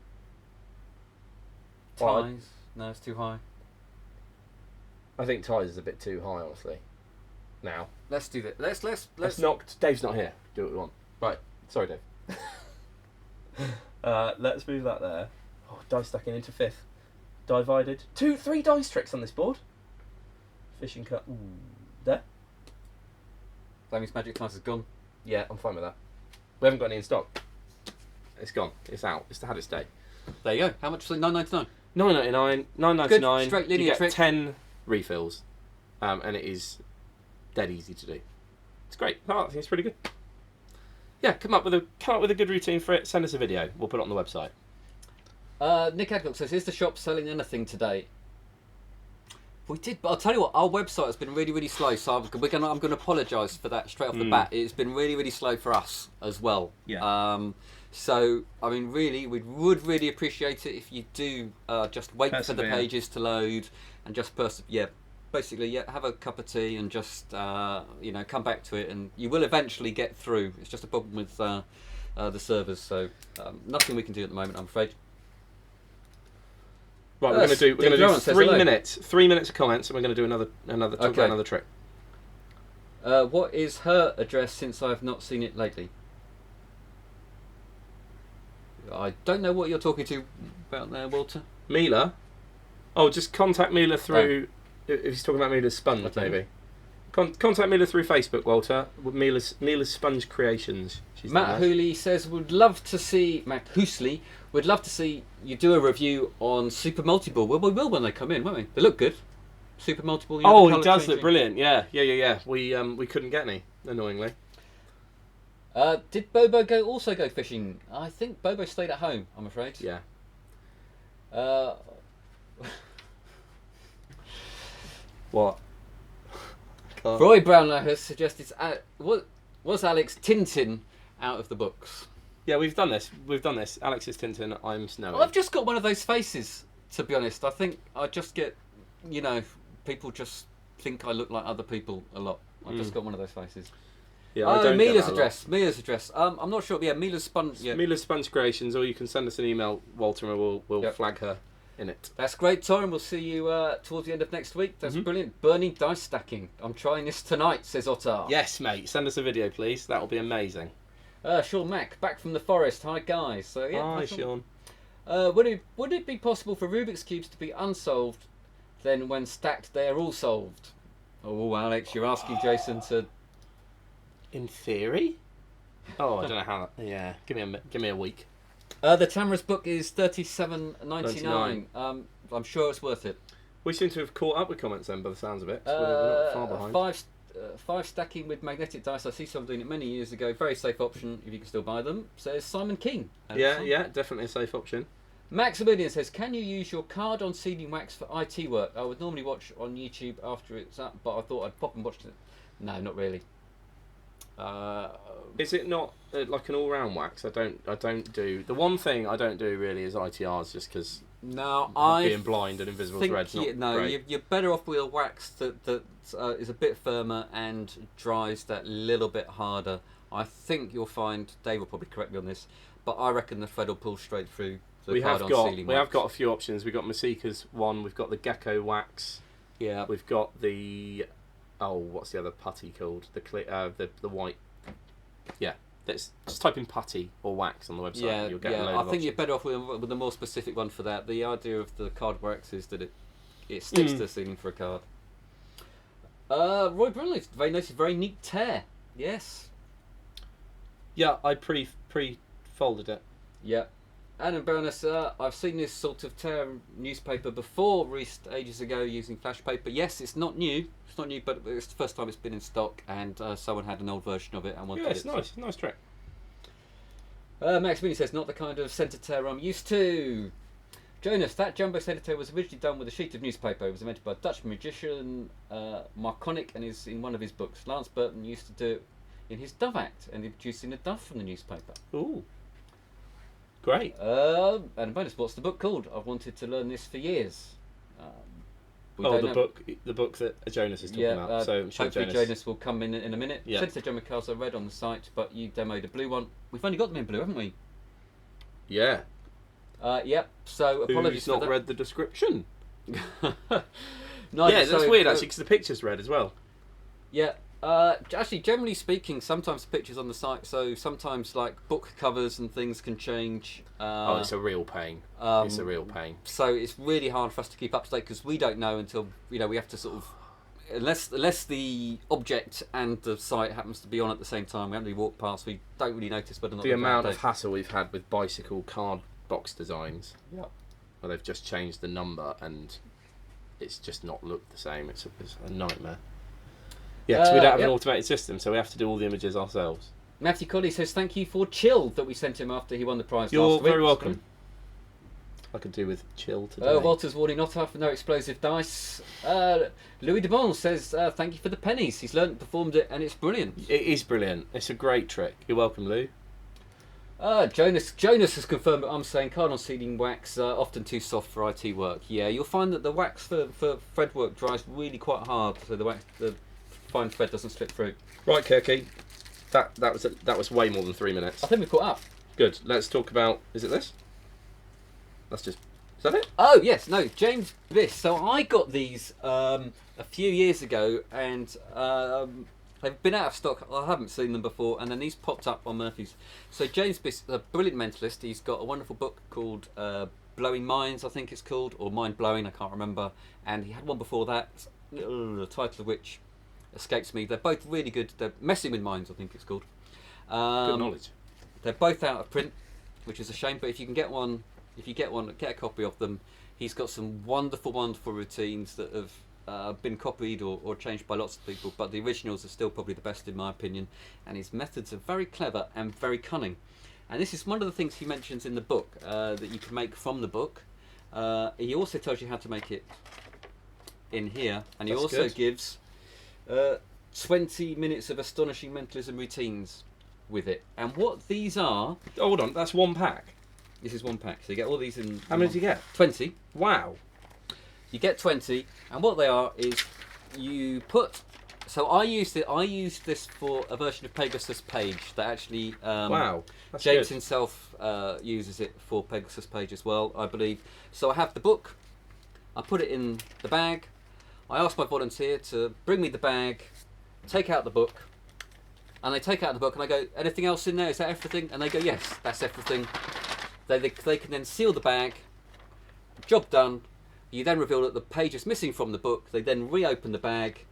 Ties. No, it's too high. I think ties is a bit too high, honestly. Now. Let's do that. Let's not. Dave's not here. Do what we want. Right. Sorry, Dave. Let's move that there. Oh, dice stacking into 5th. Divided. 3 dice tricks on this board. Fishing cut. Ooh. There. That means Magic Dice is gone. Yeah, I'm fine with that. We haven't got any in stock. It's gone. It's out. It's had its day. There you go. How much was it? $9.99. $9.99. $9.99. Good, straight linear you get trick. 10 refills, and it is dead easy to do. It's great. Oh, I think it's pretty good. Yeah, come up with a good routine for it. Send us a video. We'll put it on the website. Nick Adcock says, "Is the shop selling anything today?" We did, but I'll tell you what. Our website has been really, really slow. So I'm going to apologise for that straight off the bat. It's been really, really slow for us as well. Yeah. So I mean, really, we would really appreciate it if you do just wait for the pages to load and just basically have a cup of tea and just come back to it, and you will eventually get through. It's just a problem with the servers. So nothing we can do at the moment, I'm afraid. Right, we're going to do 3 minutes. 3 minutes of comments, and we're going to do another trick. What is her address, since I've not seen it lately? I don't know what you're talking to about there, Walter. Mila? Oh, just contact Mila through... If he's talking about Mila's Sponge, maybe. Contact Mila through Facebook, Walter. With Mila's Sponge Creations. Matt Hooley says, Matt Hoosley would love to see you do a review on Super Multi-Ball. Well, we will when they come in, won't we? They look good. Super Multi-Ball. He does look brilliant. Yeah. We couldn't get any, annoyingly. Did Bobo also go fishing? I think Bobo stayed at home, I'm afraid. Yeah. What? Roy Brownlow has suggested, was Alex Tintin out of the books? Yeah, we've done this. Alex is Tintin, I'm Snowy. I've just got one of those faces, to be honest. I think I just get, people just think I look like other people a lot. I've just got one of those faces. Yeah, Mila's address. I'm not sure. Yeah, Mila's Sponge. Yeah. Mila's Sponge Creations, or you can send us an email, Walter, and we'll flag her in it. That's great, Tom. We'll see you towards the end of next week. That's brilliant. Burning dice stacking. I'm trying this tonight, says Ottar. Yes, mate. Send us a video, please. That'll be amazing. Sean Mack, back from the forest. Hi, guys. So yeah. Hi, Sean. Would it be possible for Rubik's cubes to be unsolved? Then, when stacked, they are all solved. Oh, Alex, you're asking Jason to. In theory. Oh, I don't know how. Yeah, give me a week. The Tamariz book is $37.99. I'm sure it's worth it. We seem to have caught up with comments then, by the sounds of it. So we're not far behind. Five stacking with magnetic dice. I see someone doing it many years ago. Very safe option if you can still buy them. Says Simon King. Yeah, definitely a safe option. Max Amelia says, can you use your card on sealing wax for IT work? I would normally watch on YouTube after it's up, but I thought I'd pop and watch it. No, not really. Is it not like an all-round wax? I don't do the one thing I don't do really is ITRs, just because being blind and invisible threads. You're better off with a wax that is a bit firmer and dries that little bit harder. I think you'll find, Dave will probably correct me on this, but I reckon the thread will pull straight through. We have got a few options. We've got Masika's one. We've got the gecko wax. Yeah. We've got the what's the other putty called? The white. Yeah. Just type in putty or wax on the website. Yeah, and you'll get I think options. you're better off with a more specific one for that. The idea of the card wax is that it sticks to the ceiling for a card. Roy Brunley, very neat tear. Yes. Yeah, I pre-folded it. Yeah. And in bonus, I've seen this sort of tear newspaper before, released ages ago using flash paper. Yes, it's not new. It's not new, but it's the first time it's been in stock, and someone had an old version of it and wanted it. Yeah, it's nice. Nice trick. Max Mini says, not the kind of centre tear I'm used to. Jonas, that jumbo centre tear was originally done with a sheet of newspaper. It was invented by a Dutch magician, Marconic, and is in one of his books. Lance Burton used to do it in his Dove Act, and producing a dove from the newspaper. Ooh. Great. And a bonus, what's the book called? I've wanted to learn this for years. The book that Jonas is talking about. So I'm sure hopefully Jonas will come in a minute. Yeah. Centre jumbo cards are red on the site, but you demoed a blue one. We've only got them in blue, haven't we? Yeah. Yep. So apologies Who's for not that. read the description? No, Yeah, that's so, weird actually because the picture's red as well. Yeah. Actually, generally speaking, sometimes the pictures on the site, so sometimes like book covers and things can change. Oh, it's a real pain. It's a real pain. So it's really hard for us to keep up to date because we don't know until we have to sort of, unless the object and the site happens to be on at the same time, we happen to walk past, we don't really notice whether or not The they're amount out of date. hassle we've had with bicycle card box designs, Yeah. where they've just changed the number and it's just not looked the same. It's a nightmare. Yeah, because we don't have an automated system, so we have to do all the images ourselves. Matthew Colley says thank you for Chill that we sent him after he won the prize You're last week. very welcome. I could do with chill today. Walter's warning not after no explosive dice. Louis de Bon says thank you for the pennies. He's learnt, performed it, and it's brilliant. It is brilliant. It's a great trick. You're welcome, Lou. Jonas has confirmed what I'm saying. Cardinal sealing wax often too soft for IT work. Yeah, you'll find that the wax for thread work dries really quite hard, so the fine thread doesn't slip through. Right, Kirky. That was way more than 3 minutes. I think we've caught up. Good. Let's talk about. Is it this? Is that it? Oh yes, no, James Biss. So I got these a few years ago, and they've been out of stock. I haven't seen them before, and then these popped up on Murphy's. So James Biss, a brilliant mentalist. He's got a wonderful book called Blowing Minds, I think it's called, or Mind Blowing. I can't remember. And he had one before that, the title of which escapes me. They're both really good. They're Messing with Minds, I think it's called. Good knowledge. They're both out of print, which is a shame. But if you can get one. If you get a copy of them. He's got some wonderful routines that have been copied or changed by lots of people, but the originals are still probably the best in my opinion, and his methods are very clever and very cunning. And this is one of the things he mentions in the book that you can make from the book. He also tells you how to make it in here, and he also gives 20 minutes of astonishing mentalism routines with it. And what these are... Hold on, that's one pack. This is one pack, so you get all these in... How many do you get? 20. Wow. You get 20, and what they are is you put... So I used this for a version of Pegasus Page that actually... Wow, that's James good. himself uses it for Pegasus Page as well, I believe. So I have the book, I put it in the bag, I ask my volunteer to bring me the bag, take out the book, and they take out the book and I go, anything else in there? Is that everything? And they go, yes, that's everything. They can then seal the bag, job done. You then reveal that the page is missing from the book. They then reopen the bag,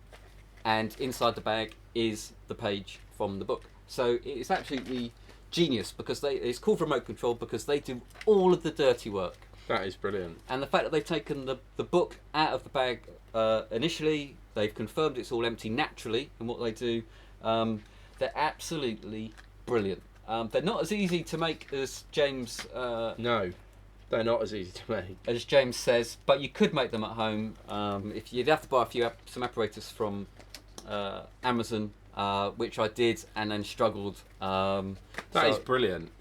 and inside the bag is the page from the book. So it's absolutely genius because it's called remote control because they do all of the dirty work. That is brilliant. And the fact that they've taken the book out of the bag initially, they've confirmed it's all empty naturally in what they do. They're absolutely brilliant. They're not as easy to make as James. No, they're not as easy to make. As James says, but you could make them at home. If you'd have to buy some apparatus from Amazon, which I did, and then struggled. That is brilliant.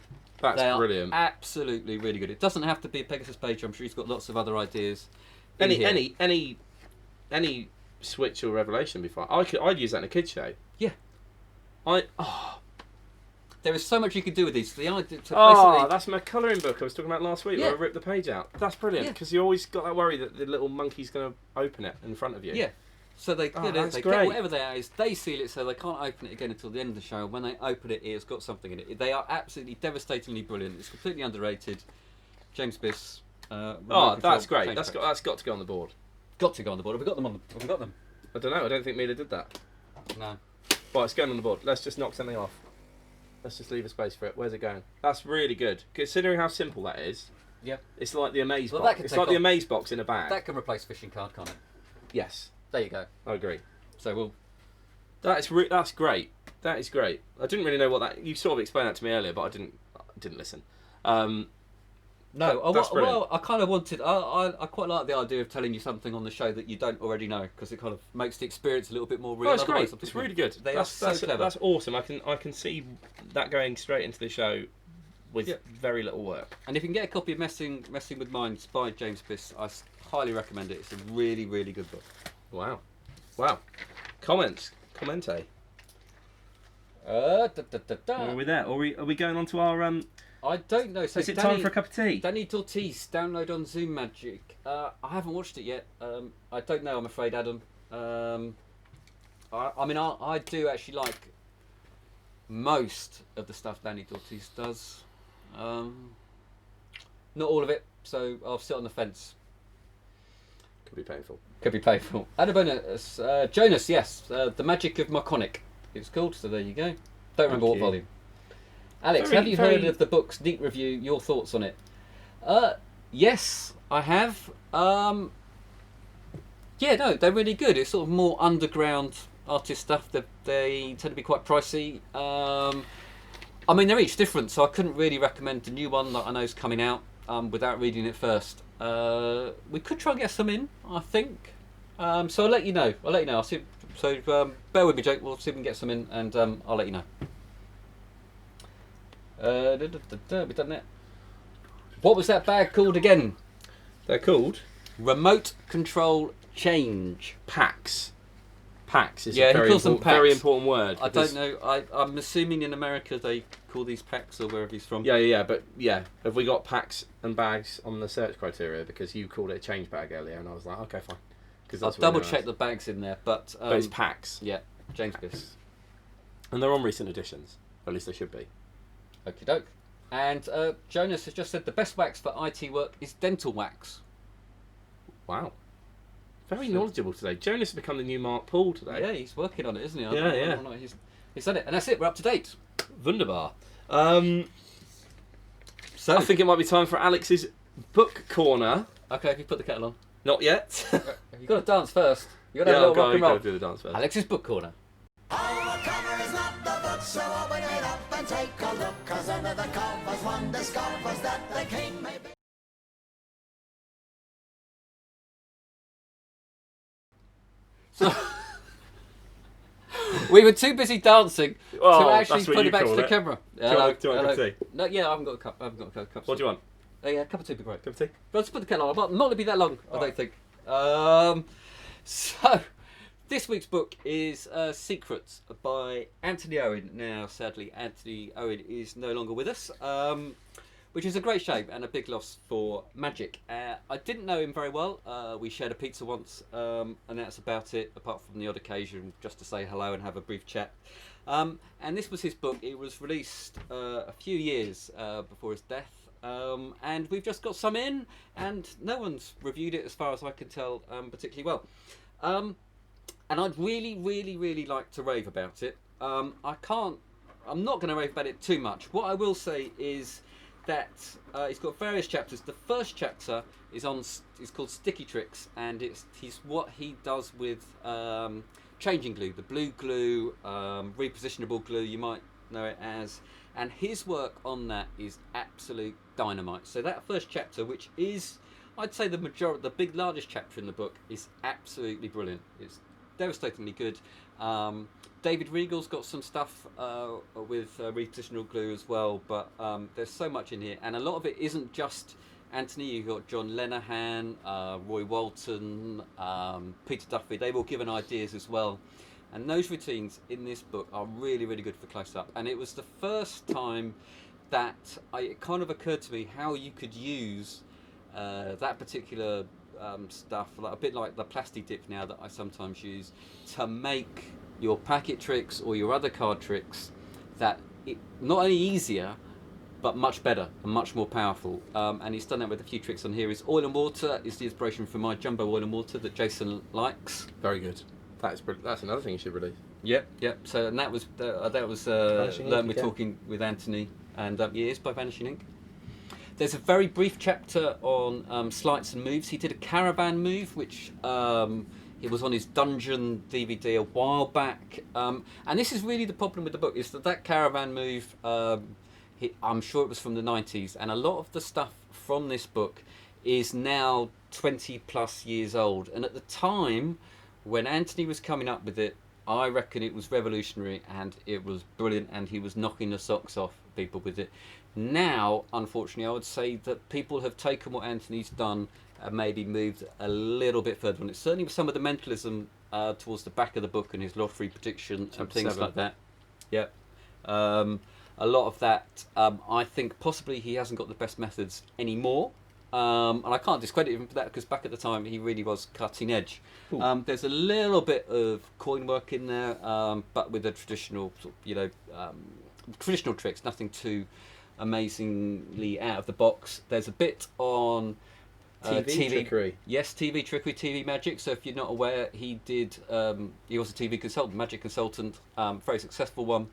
That's brilliant. Absolutely really good. It doesn't have to be a Pegasus Page. I'm sure he's got lots of other ideas. Any Switch or Revelation before. I'd use that in a kids show. Yeah. There is so much you could do with these. The idea to that's my colouring book I was talking about last week where I ripped the page out. That's brilliant because you always got that worry that the little monkey's going to open it in front of you. Yeah. So they that's get great. whatever they is, they seal it so they can't open it again until the end of the show. When they open it, it's got something in it. They are absolutely devastatingly brilliant. It's completely underrated. James Biss. That's great. That's got to go on the board. Got to go on the board. Have we got them on? Have we got them? I don't know. I don't think Mila did that. No. Right, it's going on the board. Let's just knock something off. Let's just leave a space for it. Where's it going? That's really good. Considering how simple that is. Yeah. It's like the Amaze Well, box. It's like the Amaze box in a bag. That can replace fishing card, can't it? Yes. There you go. I agree. So we'll... That's great. That is great. I didn't really know what that... You sort of explained that to me earlier, but I didn't listen. No, that's brilliant. well, I kind of wanted... I quite like the idea of telling you something on the show that you don't already know, because it kind of makes the experience a little bit more real. Oh, it's great. Otherwise, It's really good. They are so clever. That's awesome. I can see that going straight into the show with very little work. And if you can get a copy of Messing with Minds by James Biss, I highly recommend it. It's a really, really good book. Wow. Commente. Da, da, da, da. Are we there? Are we going on to our I don't know. So Is it time for a cup of tea? Danny Dortiz, download on Zoom Magic. I haven't watched it yet. I don't know, I'm afraid, Adam. I mean, I do actually like most of the stuff Danny Dortiz does. Not all of it, so I'll sit on the fence. Could be painful. Could be painful. Adabonus, Jonas, yes. The Magic of Marconic, it's called, so there you go. Don't remember what volume. Alex, have you heard of the book's neat review? Your thoughts on it? Yes, I have. Yeah, no, they're really good. It's sort of more underground artist stuff. They tend to be quite pricey. I mean, they're each different, so I couldn't really recommend the new one that I know is coming out without reading it first. We could try and get some in, I think. So I'll let you know. I'll see. So bear with me, Jake. We'll see if we can get some in, and I'll let you know. We've done that. What was that bag called again? They're called Remote Control Change. packs. Packs is Yeah, a he very calls them important, very packs. important word. I don't know. I'm assuming in America they call these packs or wherever he's from. Yeah, but yeah, have we got packs and bags on the search criteria? Because you called it a change bag earlier, and I was like, okay, fine. Because I'll double check the bags in there, but it's packs. Yeah, James Biss. And they're on recent editions. At least they should be. Okie doke. And Jonas has just said the best wax for IT work is dental wax. Wow. Very knowledgeable today. Jonas has become the new Mark Paul today. Yeah, he's working on it, isn't he? Yeah. He's done it, and that's it. We're up to date. Wunderbar. So I think it might be time for Alex's book corner. okay, if you put the kettle on, Not yet. you've got to dance first. You got to have a little rock and roll. do the dance first. Alex's book corner. Our cover is not the book, so open it up and take a look, 'cause under the covers one discovers that the king may be. So we were too busy dancing to actually that's what put you it back to call the it. camera. Do you want a cup of tea? No, yeah, I haven't got a cup. I haven't got a cup. What do you want? Yeah, a cup of tea would be great. Cup of tea? But let's put the kettle on. Not going to be that long, I don't think. So, this week's book is Secrets by Anthony Owen. Now, sadly, Anthony Owen is no longer with us, which is a great shame and a big loss for Magic. I didn't know him very well. We shared a pizza once, and that's about it, apart from the odd occasion just to say hello and have a brief chat. And this was his book. It was released a few years before his death. And we've just got some in, and no one's reviewed it as far as I can tell particularly well. And I'd really like to rave about it. I'm not going to rave about it too much. What I will say is that it's got various chapters. The first chapter is called Sticky Tricks, and it's what he does with changing glue, the blue glue, repositionable glue, you might know it as. And his work on that is absolute dynamite. So that first chapter, which is, I'd say, the largest chapter in the book, is absolutely brilliant. It's devastatingly good. David Regal's got some stuff with repositional glue as well, but there's so much in here, and a lot of it isn't just Anthony. You've got John Lenahan, Roy Walton, Peter Duffy. They've all given ideas as well. And those routines in this book are really good for close-up. And it was the first time that it kind of occurred to me how you could use that particular stuff, a bit like the plastic dip now that I sometimes use, to make your packet tricks or your other card tricks that not only easier, but much better and much more powerful. And he's done that with a few tricks on here. His oil and water is the inspiration for my jumbo oil and water that Jason likes. Very good. That's another thing you should release. Yep. So and that was learned with talking with Anthony, and it is by Vanishing Ink. There's a very brief chapter on sleights and moves. He did a caravan move, which it was on his Dungeon DVD a while back. And this is really the problem with the book, is that caravan move, I'm sure it was from the 90s, and a lot of the stuff from this book is now 20 plus years old. And at the time, when Anthony was coming up with it, I reckon it was revolutionary and it was brilliant, and he was knocking the socks off people with it. Now, unfortunately, I would say that people have taken what Anthony's done and maybe moved a little bit further on it. Certainly with some of the mentalism towards the back of the book and his lottery prediction and things like that. Yeah. A a lot of that, I think possibly he hasn't got the best methods anymore. And I can't discredit him for that because back at the time he really was cutting edge. There's a little bit of coin work in there, but with the traditional, traditional tricks, nothing too amazingly out of the box. There's a bit on TV trickery. Yes, TV trickery, TV magic. So if you're not aware, he was a TV consultant, magic consultant, very successful one.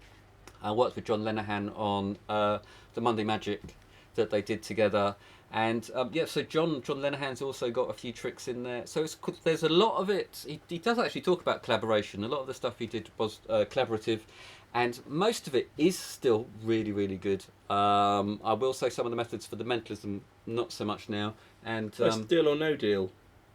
I worked with John Lenihan on the Monday Magic that they did together. And so John Lenihan's also got a few tricks in there. So there's a lot of it. He does actually talk about collaboration. A lot of the stuff he did was collaborative, and most of it is still really, really good. I will say some of the methods for the mentalism, not so much now. And Deal or No Deal.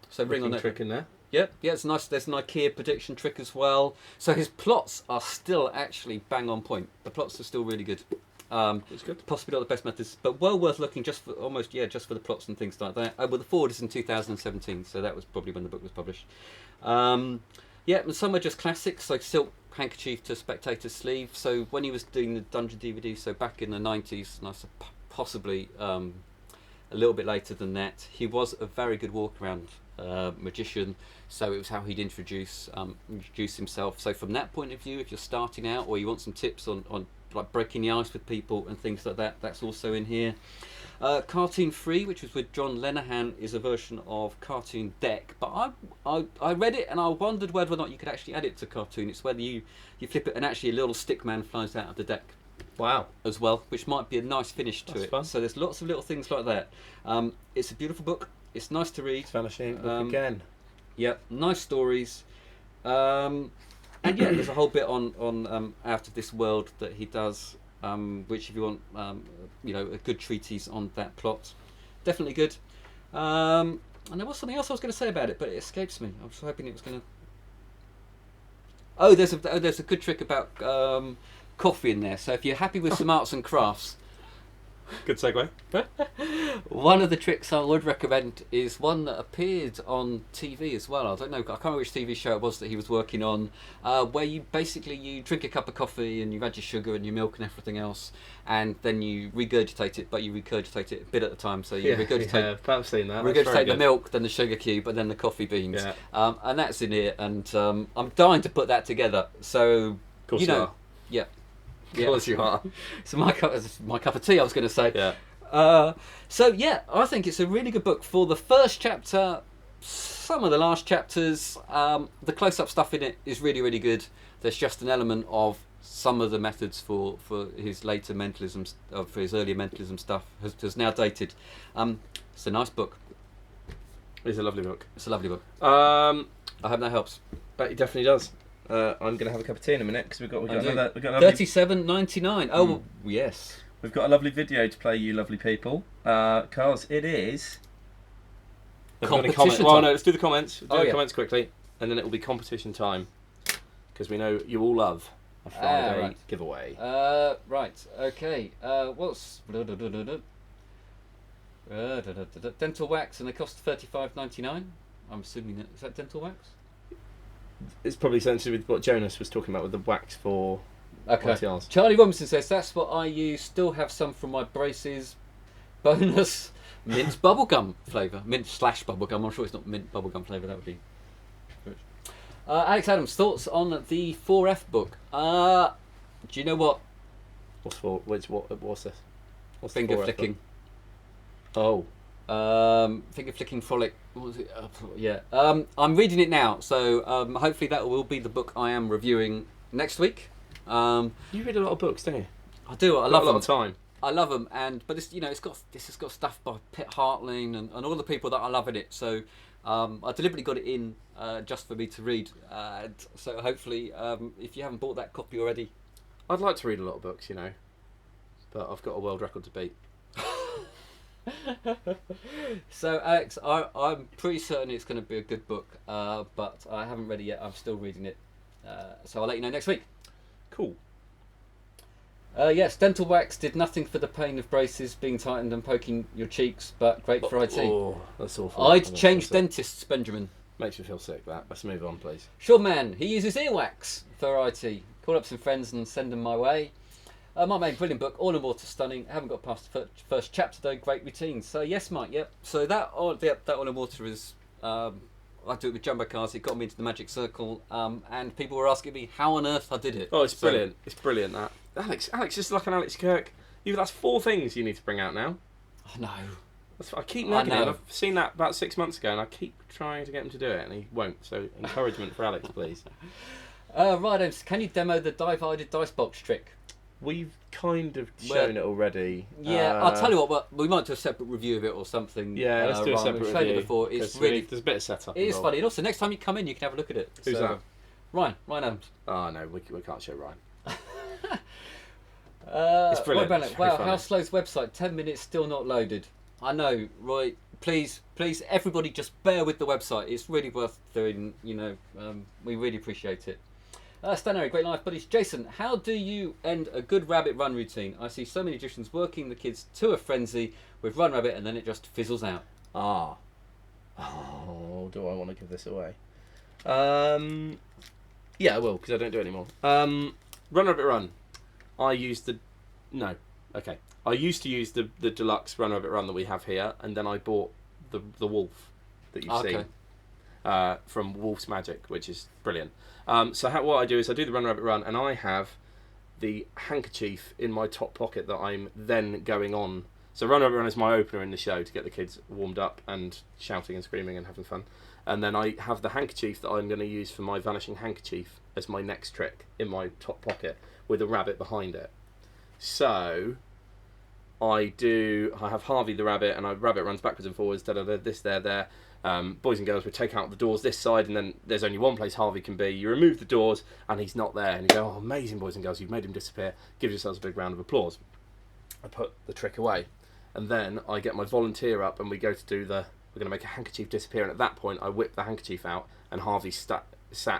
So ring on that trick in there. Yep, yeah, it's nice. There's an IKEA prediction trick as well. So his plots are still actually bang on point. The plots are still really good. It's good. Possibly not the best methods, but well worth looking just for the plots and things like that. Well, the forward is in 2017, so that was probably when the book was published. And some are just classics, like Silk Handkerchief to Spectator Sleeve. So when he was doing the Dungeon DVD, so back in the 90s, and possibly a little bit later than that, he was a very good walk-around magician. So it was how he'd introduce himself. So from that point of view, if you're starting out or you want some tips on like breaking the ice with people and things like that, that's also in here. Cartoon Free, which was with John Lenihan, is a version of Cartoon Deck, but I read it and I wondered whether or not you could actually add it to Cartoon. It's whether you flip it and actually a little stick man flies out of the deck. Wow. As well, which might be a nice finish to That's it. fun. So there's lots of little things like that. It's a beautiful book. It's nice to read. Vanishing book again. Yep, nice stories. And yeah, there's a whole bit on Out of This World that he does, which if you want, a good treatise on that plot, definitely good. And there was something else I was going to say about it, but it escapes me. I was hoping it was going to. Oh, there's a good trick about coffee in there. So if you're happy with some arts and crafts. Good segue. One of the tricks I would recommend is one that appeared on TV as well. I don't know, I can't remember which TV show it was that he was working on, where you drink a cup of coffee and you add your sugar and your milk and everything else, and then you regurgitate it, but you regurgitate it a bit at a time. So you regurgitate. I've seen that. Regurgitate the milk, then the sugar cube, and then the coffee beans. Yeah. And that's in here, and I'm dying to put that together. So Of course you are. Yeah. Of course you are. So my cup of tea, I was going to say. Yeah. I think it's a really good book for the first chapter. Some of the last chapters, the close-up stuff in it is really, really good. There's just an element of some of the methods for his later mentalism, for his earlier mentalism stuff has now dated. It's a nice book. It's a lovely book. It's a lovely book. I hope that helps. It definitely does. I'm going to have a cup of tea in a minute because we've got another. $37.99. Oh, well, yes. We've got a lovely video to play you, lovely people. Because it is competition Well, time. no, let's do the comments. Do the yeah. comments quickly, and then it will be competition time. Because we know you all love a Friday right. giveaway. Right. Okay. What's dental wax, and they cost $35.99. I'm assuming is that dental wax. It's probably something with what Jonas was talking about with the wax for YTRs. Charlie Robinson says that's what I use. Still have some from my braces. Bonus mint bubblegum flavour. Mint / bubblegum. I'm sure it's not mint bubblegum flavour. That would be rich. Alex Adams, thoughts on the 4F book? Do you know what? What's this? What's Finger the 4F flicking. book? Finger flicking frolic. What was it? Yeah. I'm reading it now, so hopefully that will be the book I am reviewing next week. You read a lot of books, don't you? I do. I love a lot of time. I love them, but this has got stuff by Pitt Hartling and all the people that I love in it. So I deliberately got it in just for me to read. So hopefully, if you haven't bought that copy already, I'd like to read a lot of books, but I've got a world record to beat. So Alex, I'm pretty certain it's going to be a good book, but I haven't read it yet. I'm still reading it, so I'll let you know next week. Cool. Yes, dental wax did nothing for the pain of braces being tightened and poking your cheeks, but great for IT. Oh, that's awful. I'd change dentists, Benjamin. Makes me feel sick, that. Let's move on, please. Sure, man. He uses earwax for IT. Call up some friends and send them my way. My mate, brilliant book, all in water, stunning. Haven't got past the first chapter though. Great routine. So yes, Mike. Yep. So that all in water is. I do it with jumbo cards. It got me into the magic circle, and people were asking me how on earth I did it. Oh, it's brilliant! It's brilliant. That Alex, just like an Alex Kirk. That's 4 things you need to bring out now. I know. I keep nagging him. I've seen that about 6 months ago, and I keep trying to get him to do it, and he won't. So encouragement for Alex, please. Right, can you demo the divided dice box trick? We've kind of shown it already. Yeah, I'll tell you what, but we might do a separate review of it or something. Yeah, let's do a separate We've review. shown it before. It's really, there's a bit of setup. it is funny, and also next time you come in, you can have a look at it. Who's that? Ryan Adams. Oh no, we can't show Ryan. It's brilliant. Roy Bennett, It's very wow, funny. how slow's website? 10 minutes still not loaded. I know, Roy. Please, everybody, just bear with the website. It's really worth doing. We really appreciate it. Stanley, great life buddies. Jason, how do you end a good rabbit run routine? I see so many magicians working the kids to a frenzy with Run Rabbit, and then it just fizzles out. Do I want to give this away? Yeah, I will, because I don't do it anymore. Run Rabbit Run. I used to use the deluxe Run Rabbit Run that we have here, and then I bought the wolf that you've seen from Wolf's Magic, which is brilliant. What I do is I do the Run Rabbit Run, and I have the handkerchief in my top pocket that I'm then going on. So Run Rabbit Run is my opener in the show to get the kids warmed up and shouting and screaming and having fun. And then I have the handkerchief that I'm going to use for my vanishing handkerchief as my next trick in my top pocket with a rabbit behind it. So I have Harvey the rabbit, and rabbit runs backwards and forwards, this, there. Boys and girls would take out the doors this side, and then there's only one place Harvey can be. You remove the doors, and he's not there. And you go, oh, amazing, boys and girls, you've made him disappear. Give yourselves a big round of applause. I put the trick away, and then I get my volunteer up, and we go to do we're going to make a handkerchief disappear. And at that point, I whip the handkerchief out, and Harvey sat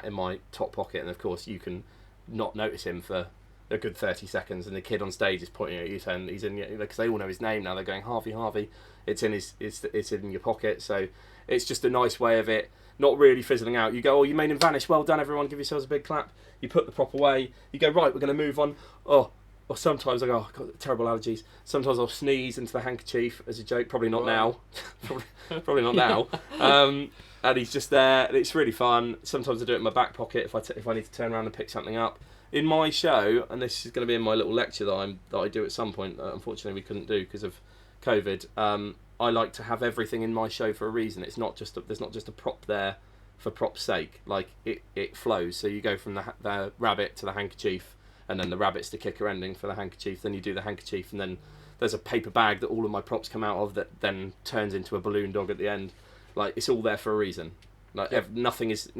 in my top pocket. And of course, you can not notice him for a good 30 seconds, and the kid on stage is pointing at you saying he's in, because they all know his name now. They're going, Harvey, it's in it's in your pocket. So it's just a nice way of it not really fizzling out. You go, oh, you made him vanish, well done everyone, give yourselves a big clap. You put the prop away, you go, right, we're going to move on. Or sometimes I go, oh, I've got terrible allergies. Sometimes I'll sneeze into the handkerchief as a joke, probably not now. probably not now. And he's just there, and it's really fun. Sometimes I do it in my back pocket if I need to turn around and pick something up. In my show, and this is going to be in my little lecture that I do at some point, unfortunately we couldn't do because of COVID, I like to have everything in my show for a reason. There's not just a prop there for prop's sake. Like, it flows. So you go from the rabbit to the handkerchief, and then the rabbit's the kicker ending for the handkerchief, then you do the handkerchief, and then there's a paper bag that all of my props come out of that then turns into a balloon dog at the end. Like, it's all there for a reason. Like, nothing is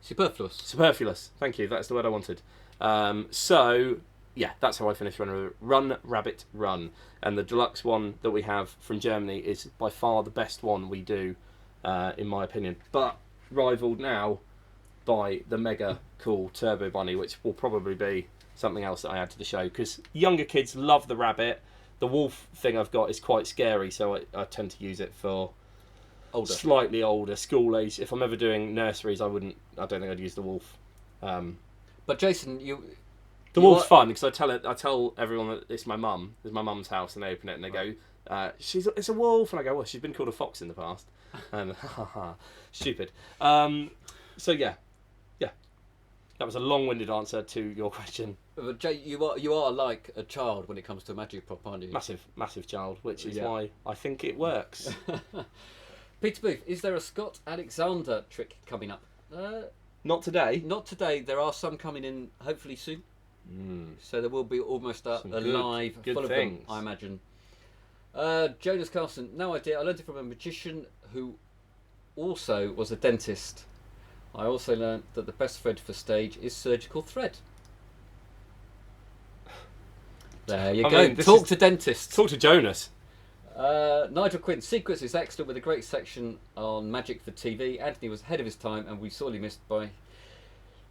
superfluous. Thank you. That's the word I wanted. That's how I finish Run Rabbit Run. And the deluxe one that we have from Germany is by far the best one we do, in my opinion. But rivaled now by the mega cool Turbo Bunny, which will probably be something else that I add to the show, because younger kids love the rabbit. The wolf thing I've got is quite scary, so I tend to use it for slightly older school age. If I'm ever doing nurseries, I don't think I'd use the wolf. But Jason, the wolf's fun because I tell everyone that it's my mum. It's my mum's house, and they open it and they go, "It's a wolf," and I go, "Well, she's been called a fox in the past." And stupid. So yeah, that was a long-winded answer to your question. But Jay, you are like a child when it comes to a magic prop, aren't you? Massive child, which is why I think it works. Peter Booth, is there a Scott Alexander trick coming up? Not today. Not today. There are some coming in hopefully soon. So there will be almost a live good full things. of them, I imagine. Jonas Carlson, no idea. I learned it from a magician who also was a dentist. I also learned that the best thread for stage is surgical thread. There you go. Talk to dentists. Talk to Jonas. Nigel Quinn, Secrets is excellent with a great section on magic for TV. Anthony was ahead of his time and we sorely missed by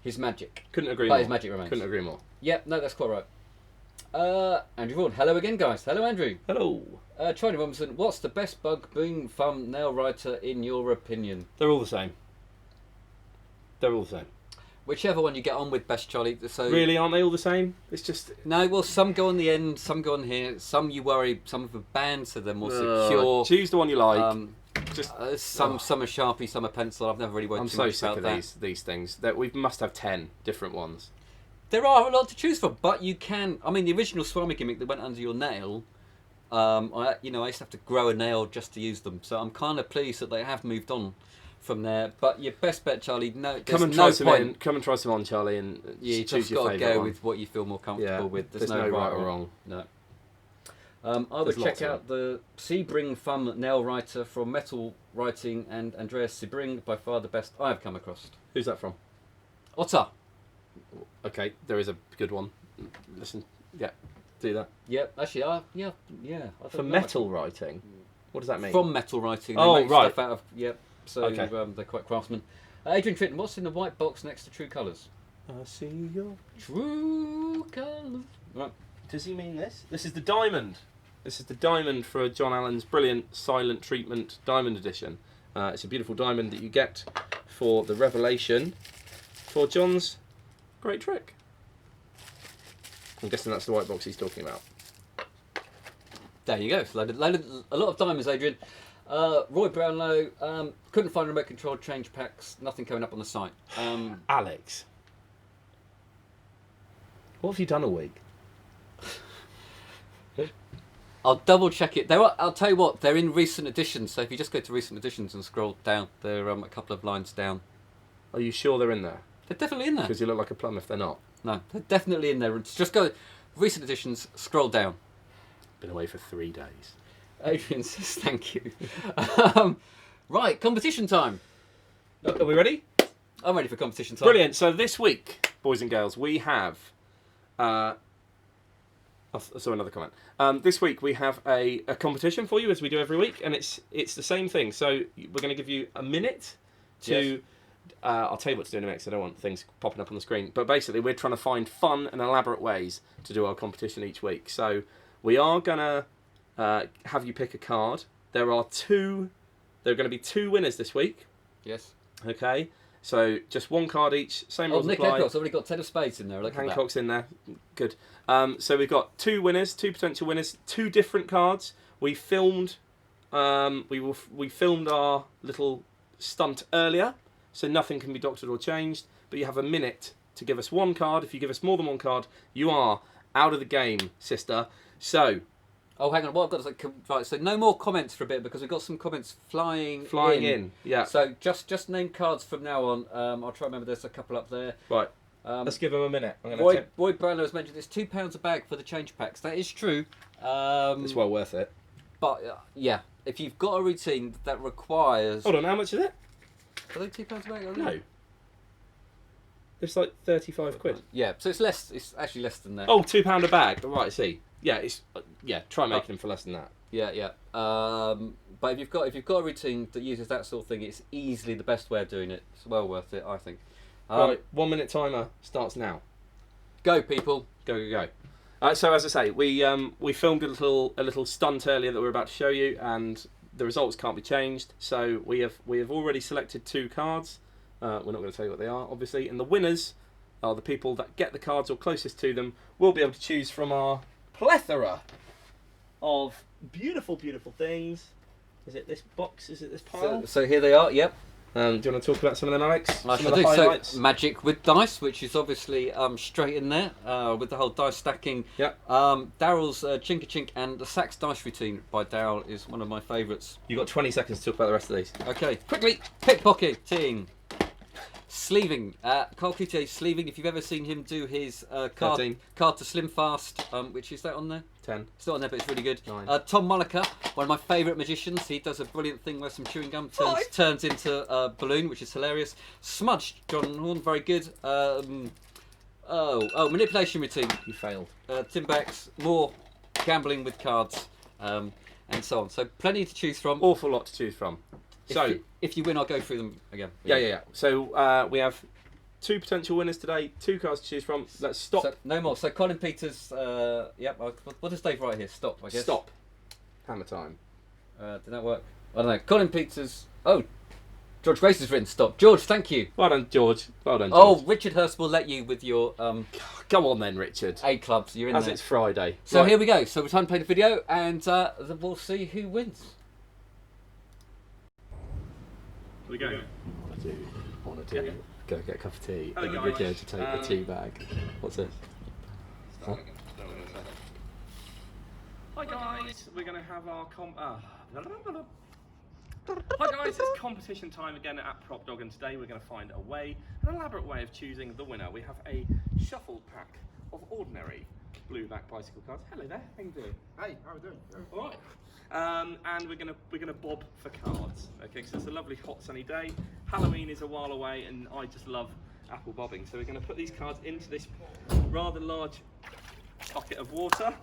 his magic. Couldn't agree more. His magic remains. Couldn't agree more. Yep, no, that's quite right. Andrew Vaughan, hello again, guys. Hello, Andrew. Hello. Charlie Robinson, what's the best bug boom thumbnail writer in your opinion? They're all the same. whichever one you get on with best, Charlie. So Really, aren't they all the same? It's just no, well, some go on the end, some go on here, some you worry, some of a band, so they're more secure. choose the one you like. Just Some are Sharpie, some are pencil. I've never really worried I'm too so much sick about of that. these things. That we must have 10 different ones. There are a lot to choose from, but you can. I mean, the original Swami gimmick that went under your nail. I used to have to grow a nail just to use them, so I'm kind of pleased that they have moved on from there. But your best bet, Charlie. No, Come and try some in. Come and try some on, Charlie, and You choose just your got to favourite go one. with what you feel more comfortable with. There's no right or wrong. No. I would There's check lots of out the Sebring Thumb Nail Writer from Metal Writing and Andreas Sebring, by far the best I have come across. Who's that from? Otter. Okay, there is a good one. Listen, yeah, do that. Yeah, actually, yeah. I don't For know. metal writing, what does that mean? From Metal Writing. They Oh, make right. Stuff out of, so Okay. they're quite craftsmen. Adrian Tritton, what's in the white box next to True Colours? I see your. True Colours. Right. Does he mean this? This is the diamond. This is the diamond for John Allen's brilliant Silent Treatment Diamond Edition. It's a beautiful diamond that you get for the revelation for John's great trick. I'm guessing that's the white box he's talking about. There you go. So loaded a lot of diamonds, Adrian. Roy Brownlow, couldn't find remote control change packs. Nothing coming up on the site. Alex, what have you done all week? I'll double check it. I'll tell you what, they're in recent editions. So if you just go to recent editions and scroll down, they're a couple of lines down. Are you sure they're in there? They're definitely in there. Because you look like a plum if they're not. No, they're definitely in there. Just go recent editions, scroll down. Been away for 3 days. Adrian says thank you. Right, competition time. Are we ready? I'm ready for competition time. Brilliant. So this week, boys and girls, we have. I saw another comment. This week we have a competition for you, as we do every week, and it's the same thing. So we're going to give you a minute to. Yes. I'll tell you what to do in a minute, 'cause I don't want things popping up on the screen. But basically, we're trying to find fun and elaborate ways to do our competition each week. So we are gonna have you pick a card. There are going to be 2 winners this week. Yes. Okay. So just 1 card each. Same rules Nick apply. Hancock's already got 10 of spades in there. Look at that. Hancock's in there. Good. So we've got 2 winners, 2 potential winners, 2 different cards. We filmed. We filmed our little stunt earlier, so nothing can be doctored or changed. But you have a minute to give us 1 card. If you give us more than 1 card, you are out of the game, sister. So. Oh, hang on. What I've got is right. So no more comments for a bit because we've got some comments flying in. Yeah. So just name cards from now on. I'll try and remember. There's a couple up there. Right. Let's give them a minute. Boyd Brownlow has mentioned it's £2 a bag for the change packs. That is true. It's well worth it. But yeah, if you've got a routine that requires. Hold on. How much is it? Are they £2 a bag? No. It's like 35 quid. Yeah. So it's less. It's actually less than that. Oh, £2 a bag. Right. I see. Yeah. Try making them for less than that. Yeah. But if you've got a routine that uses that sort of thing, it's easily the best way of doing it. It's well worth it, I think. Right, 1 minute timer starts now. Go, people. Go. So as I say, we filmed a little stunt earlier that we're about to show you, and the results can't be changed. So we have already selected 2 cards. We're not going to tell you what they are, obviously. And the winners are the people that get the cards or closest to them. Will be able to choose from our plethora of beautiful, beautiful things. Is it this box? Is it this pile? So here they are. Yep. Do you want to talk about some of them, Alex? I Some shall of the do. highlights? So magic with dice, which is obviously straight in there with the whole dice stacking. Yep. Daryl's Chinka Chink and the Sax dice routine by Daryl is one of my favourites. You've got 20 seconds to talk about the rest of these. Okay, quickly. Pickpocketing. Sleeving. Carl Coutier sleeving. If you've ever seen him do his card 13. to Slim Fast, which is that on there? 10. It's not on there, but it's really good. 9. Tom Mulliker, one of my favourite magicians. He does a brilliant thing where some chewing gum turns into a balloon, which is hilarious. Smudged, John Horn, very good. Manipulation routine. You failed. Tim Bax, more gambling with cards, and so on. So plenty to choose from. Awful lot to choose from. If you win, I'll go through them again. Yeah. So we have 2 potential winners today, 2 cards to choose from. Let's stop. So, no more. So Colin Peters, what does Dave write here? Stop, I guess. Stop. Hammer time. Did that work? I don't know. Colin Peters. Oh, George Grace has written stop. George, thank you. Well done, George. Well done, Oh, George. Richard Hurst will let you with your Go on then, Richard. A clubs. You're in As there. it's Friday. So Right. here we go. So we're time to play the video, and we'll see who wins. Here we go. I want to go get a cup of tea. Hello, Oh, guys. Um, Video to take the tea bag. What's this? Huh? Hi guys, we're going to have our Hi guys, it's competition time again at PropDog, and today we're going to find a way, an elaborate way of choosing the winner. We have a shuffled pack of ordinary blueback bicycle cards. Hello there, how you doing? Hey, how are we doing? All right. And we're gonna bob for cards. Okay, because it's a lovely hot sunny day. Halloween is a while away, and I just love apple bobbing. So we're gonna put these cards into this rather large bucket of water,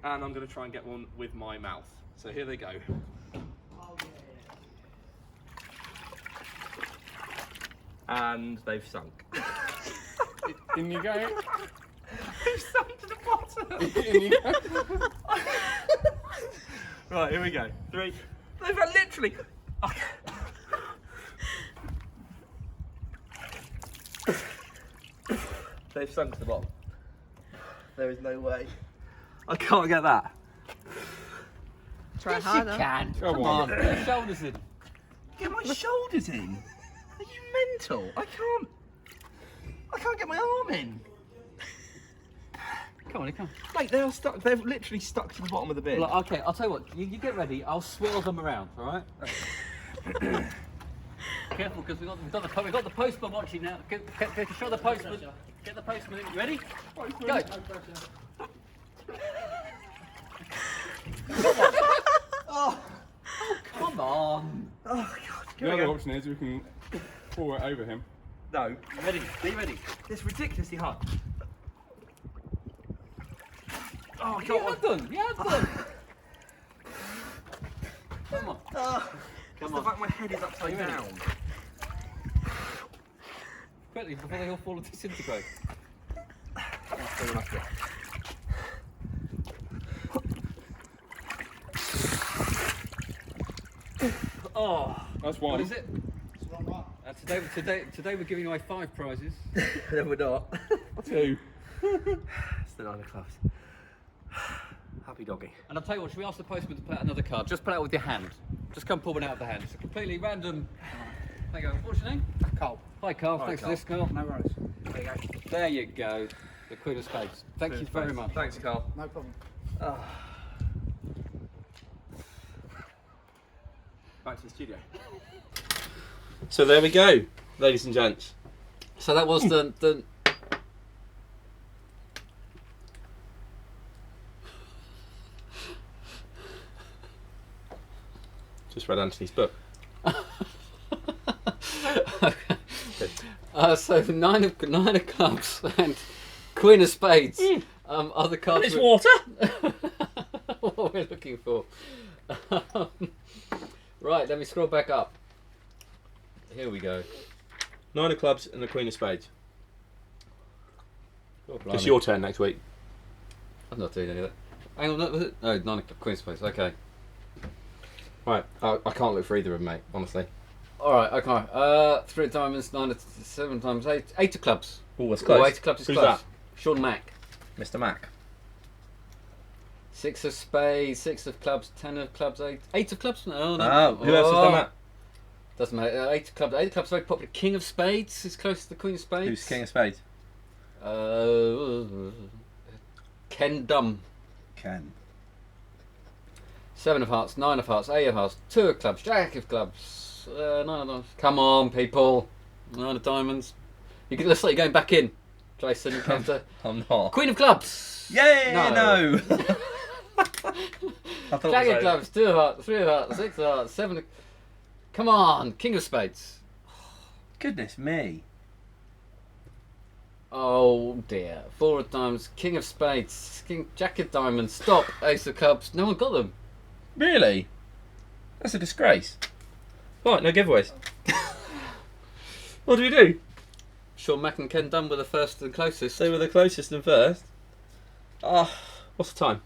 and I'm gonna try and get one with my mouth. So here they go. And they've sunk. In you go. They've sunk to the bottom. In you go. Right, here we go. 3. They've literally. They've sunk to the bottom. There is no way. I can't get that. Try Yes, you harder. can. Come on. Put your shoulders in. Get my shoulders in. Are you mental? I can't get my arm in. Come on, come on. Mate, they are stuck. They're literally stuck to the bottom of the bin. Look, okay, I'll tell you what. You get ready. I'll swirl them around. All right. Careful, because we've got the postman watching now. Get show the postman. Get the postman in. You ready? Go. Come on. Oh God. The other option is we can pour it over him. No, Ready? Be ready. it's ridiculously hard. Oh, I You can't. have done. You have done. Come on. Just the fact my head is upside Are you ready? down. Quickly before they all fall and disintegrate. Oh, That's one. what is it? Today we're giving away 5 prizes. No, we're not. 2. It's the 9 of clubs. Happy doggy. And I'll tell you what, should we ask the postman to put out another card? Just put it out with your hand. Just come pull one out of the hand. It's a completely random. There you go. What's your name? Carl. Hi, Carl. Thanks Carl. for this, Carl. No worries. There you go. There you go. The Queen of Spades. Thank you very much. Thanks, Carl. No problem. Back to the studio. So there we go, ladies and gents. So that was the Just read Anthony's book. so nine of clubs and Queen of Spades are the cards. It's water. What we're looking for. Right, let me scroll back up. Here we go. 9 of clubs and the Queen of Spades. Oh, It's blimey. your turn next week. I'm not doing any of that. Hang on, no, was it? No, 9 of Queen of Spades. Okay. Right, I can't look for either of them, mate, honestly. All right. Okay. 3 of diamonds, 9 of 7 times 8. 8 of clubs. Oh, that's Oh, 8 of clubs is Who's close. that? Sean Mack. Mr. Mac. 6 of spades, 6 of clubs, 10 of clubs, 8 of clubs? No, no. Oh, who else has done that? Doesn't matter. 8 of clubs. 8 of clubs is very popular. King of spades is close to the Queen of Spades. Who's King of Spades? Ken Dum. Ken. 7 of hearts, 9 of hearts, 8 of hearts, 2 of clubs, Jack of clubs, 9 of diamonds. Come on, people. 9 of diamonds. Looks like you're going back in, Jason. You have to. I'm not. Queen of clubs. Yay! No. No. I thought Jack it of was clubs, 2 of hearts, 3 of hearts, 6 of hearts, 7 of... Come on, King of spades. Goodness me. Oh dear. 4 of diamonds, King of spades, Jack of diamonds, stop, Ace of clubs. No one got them. Really? That's a disgrace. Right, no giveaways. What do we do? Sean Mack and Ken Dunn were the first and closest. They were the closest and first. What's the time?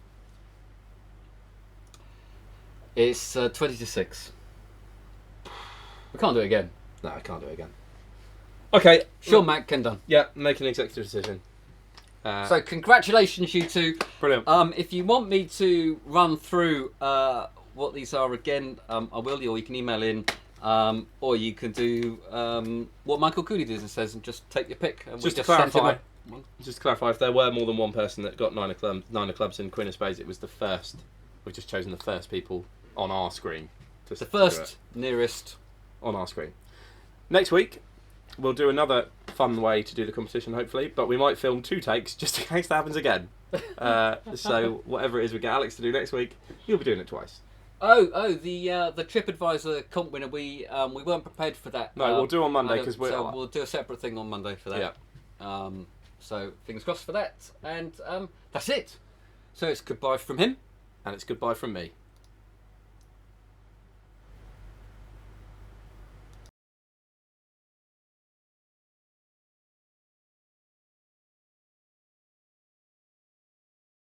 It's 20 to 6. We can't do it again. No, I can't do it again. Okay. Sean Mac, Ken done. Yeah, make an executive decision. So congratulations, you two. Brilliant. If you want me to run through what these are again, I will, or you can email in, or you can do what Michael Cooley does and says, and just take your pick. And Just to send him clarify, a- Just to clarify, if there were more than one person that got nine of clubs and Queen of Spades, it was the first. We've just chosen the first people on our screen. The first nearest on our screen. Next week, we'll do another fun way to do the competition, hopefully, but we might film 2 takes just in case that happens again. So whatever it is we get Alex to do next week, you'll be doing it twice. the TripAdvisor comp winner. We weren't prepared for that. No, we'll do on Monday because we'll do a separate thing on Monday for that. Yeah. So fingers crossed for that, and that's it. So it's goodbye from him. And it's goodbye from me.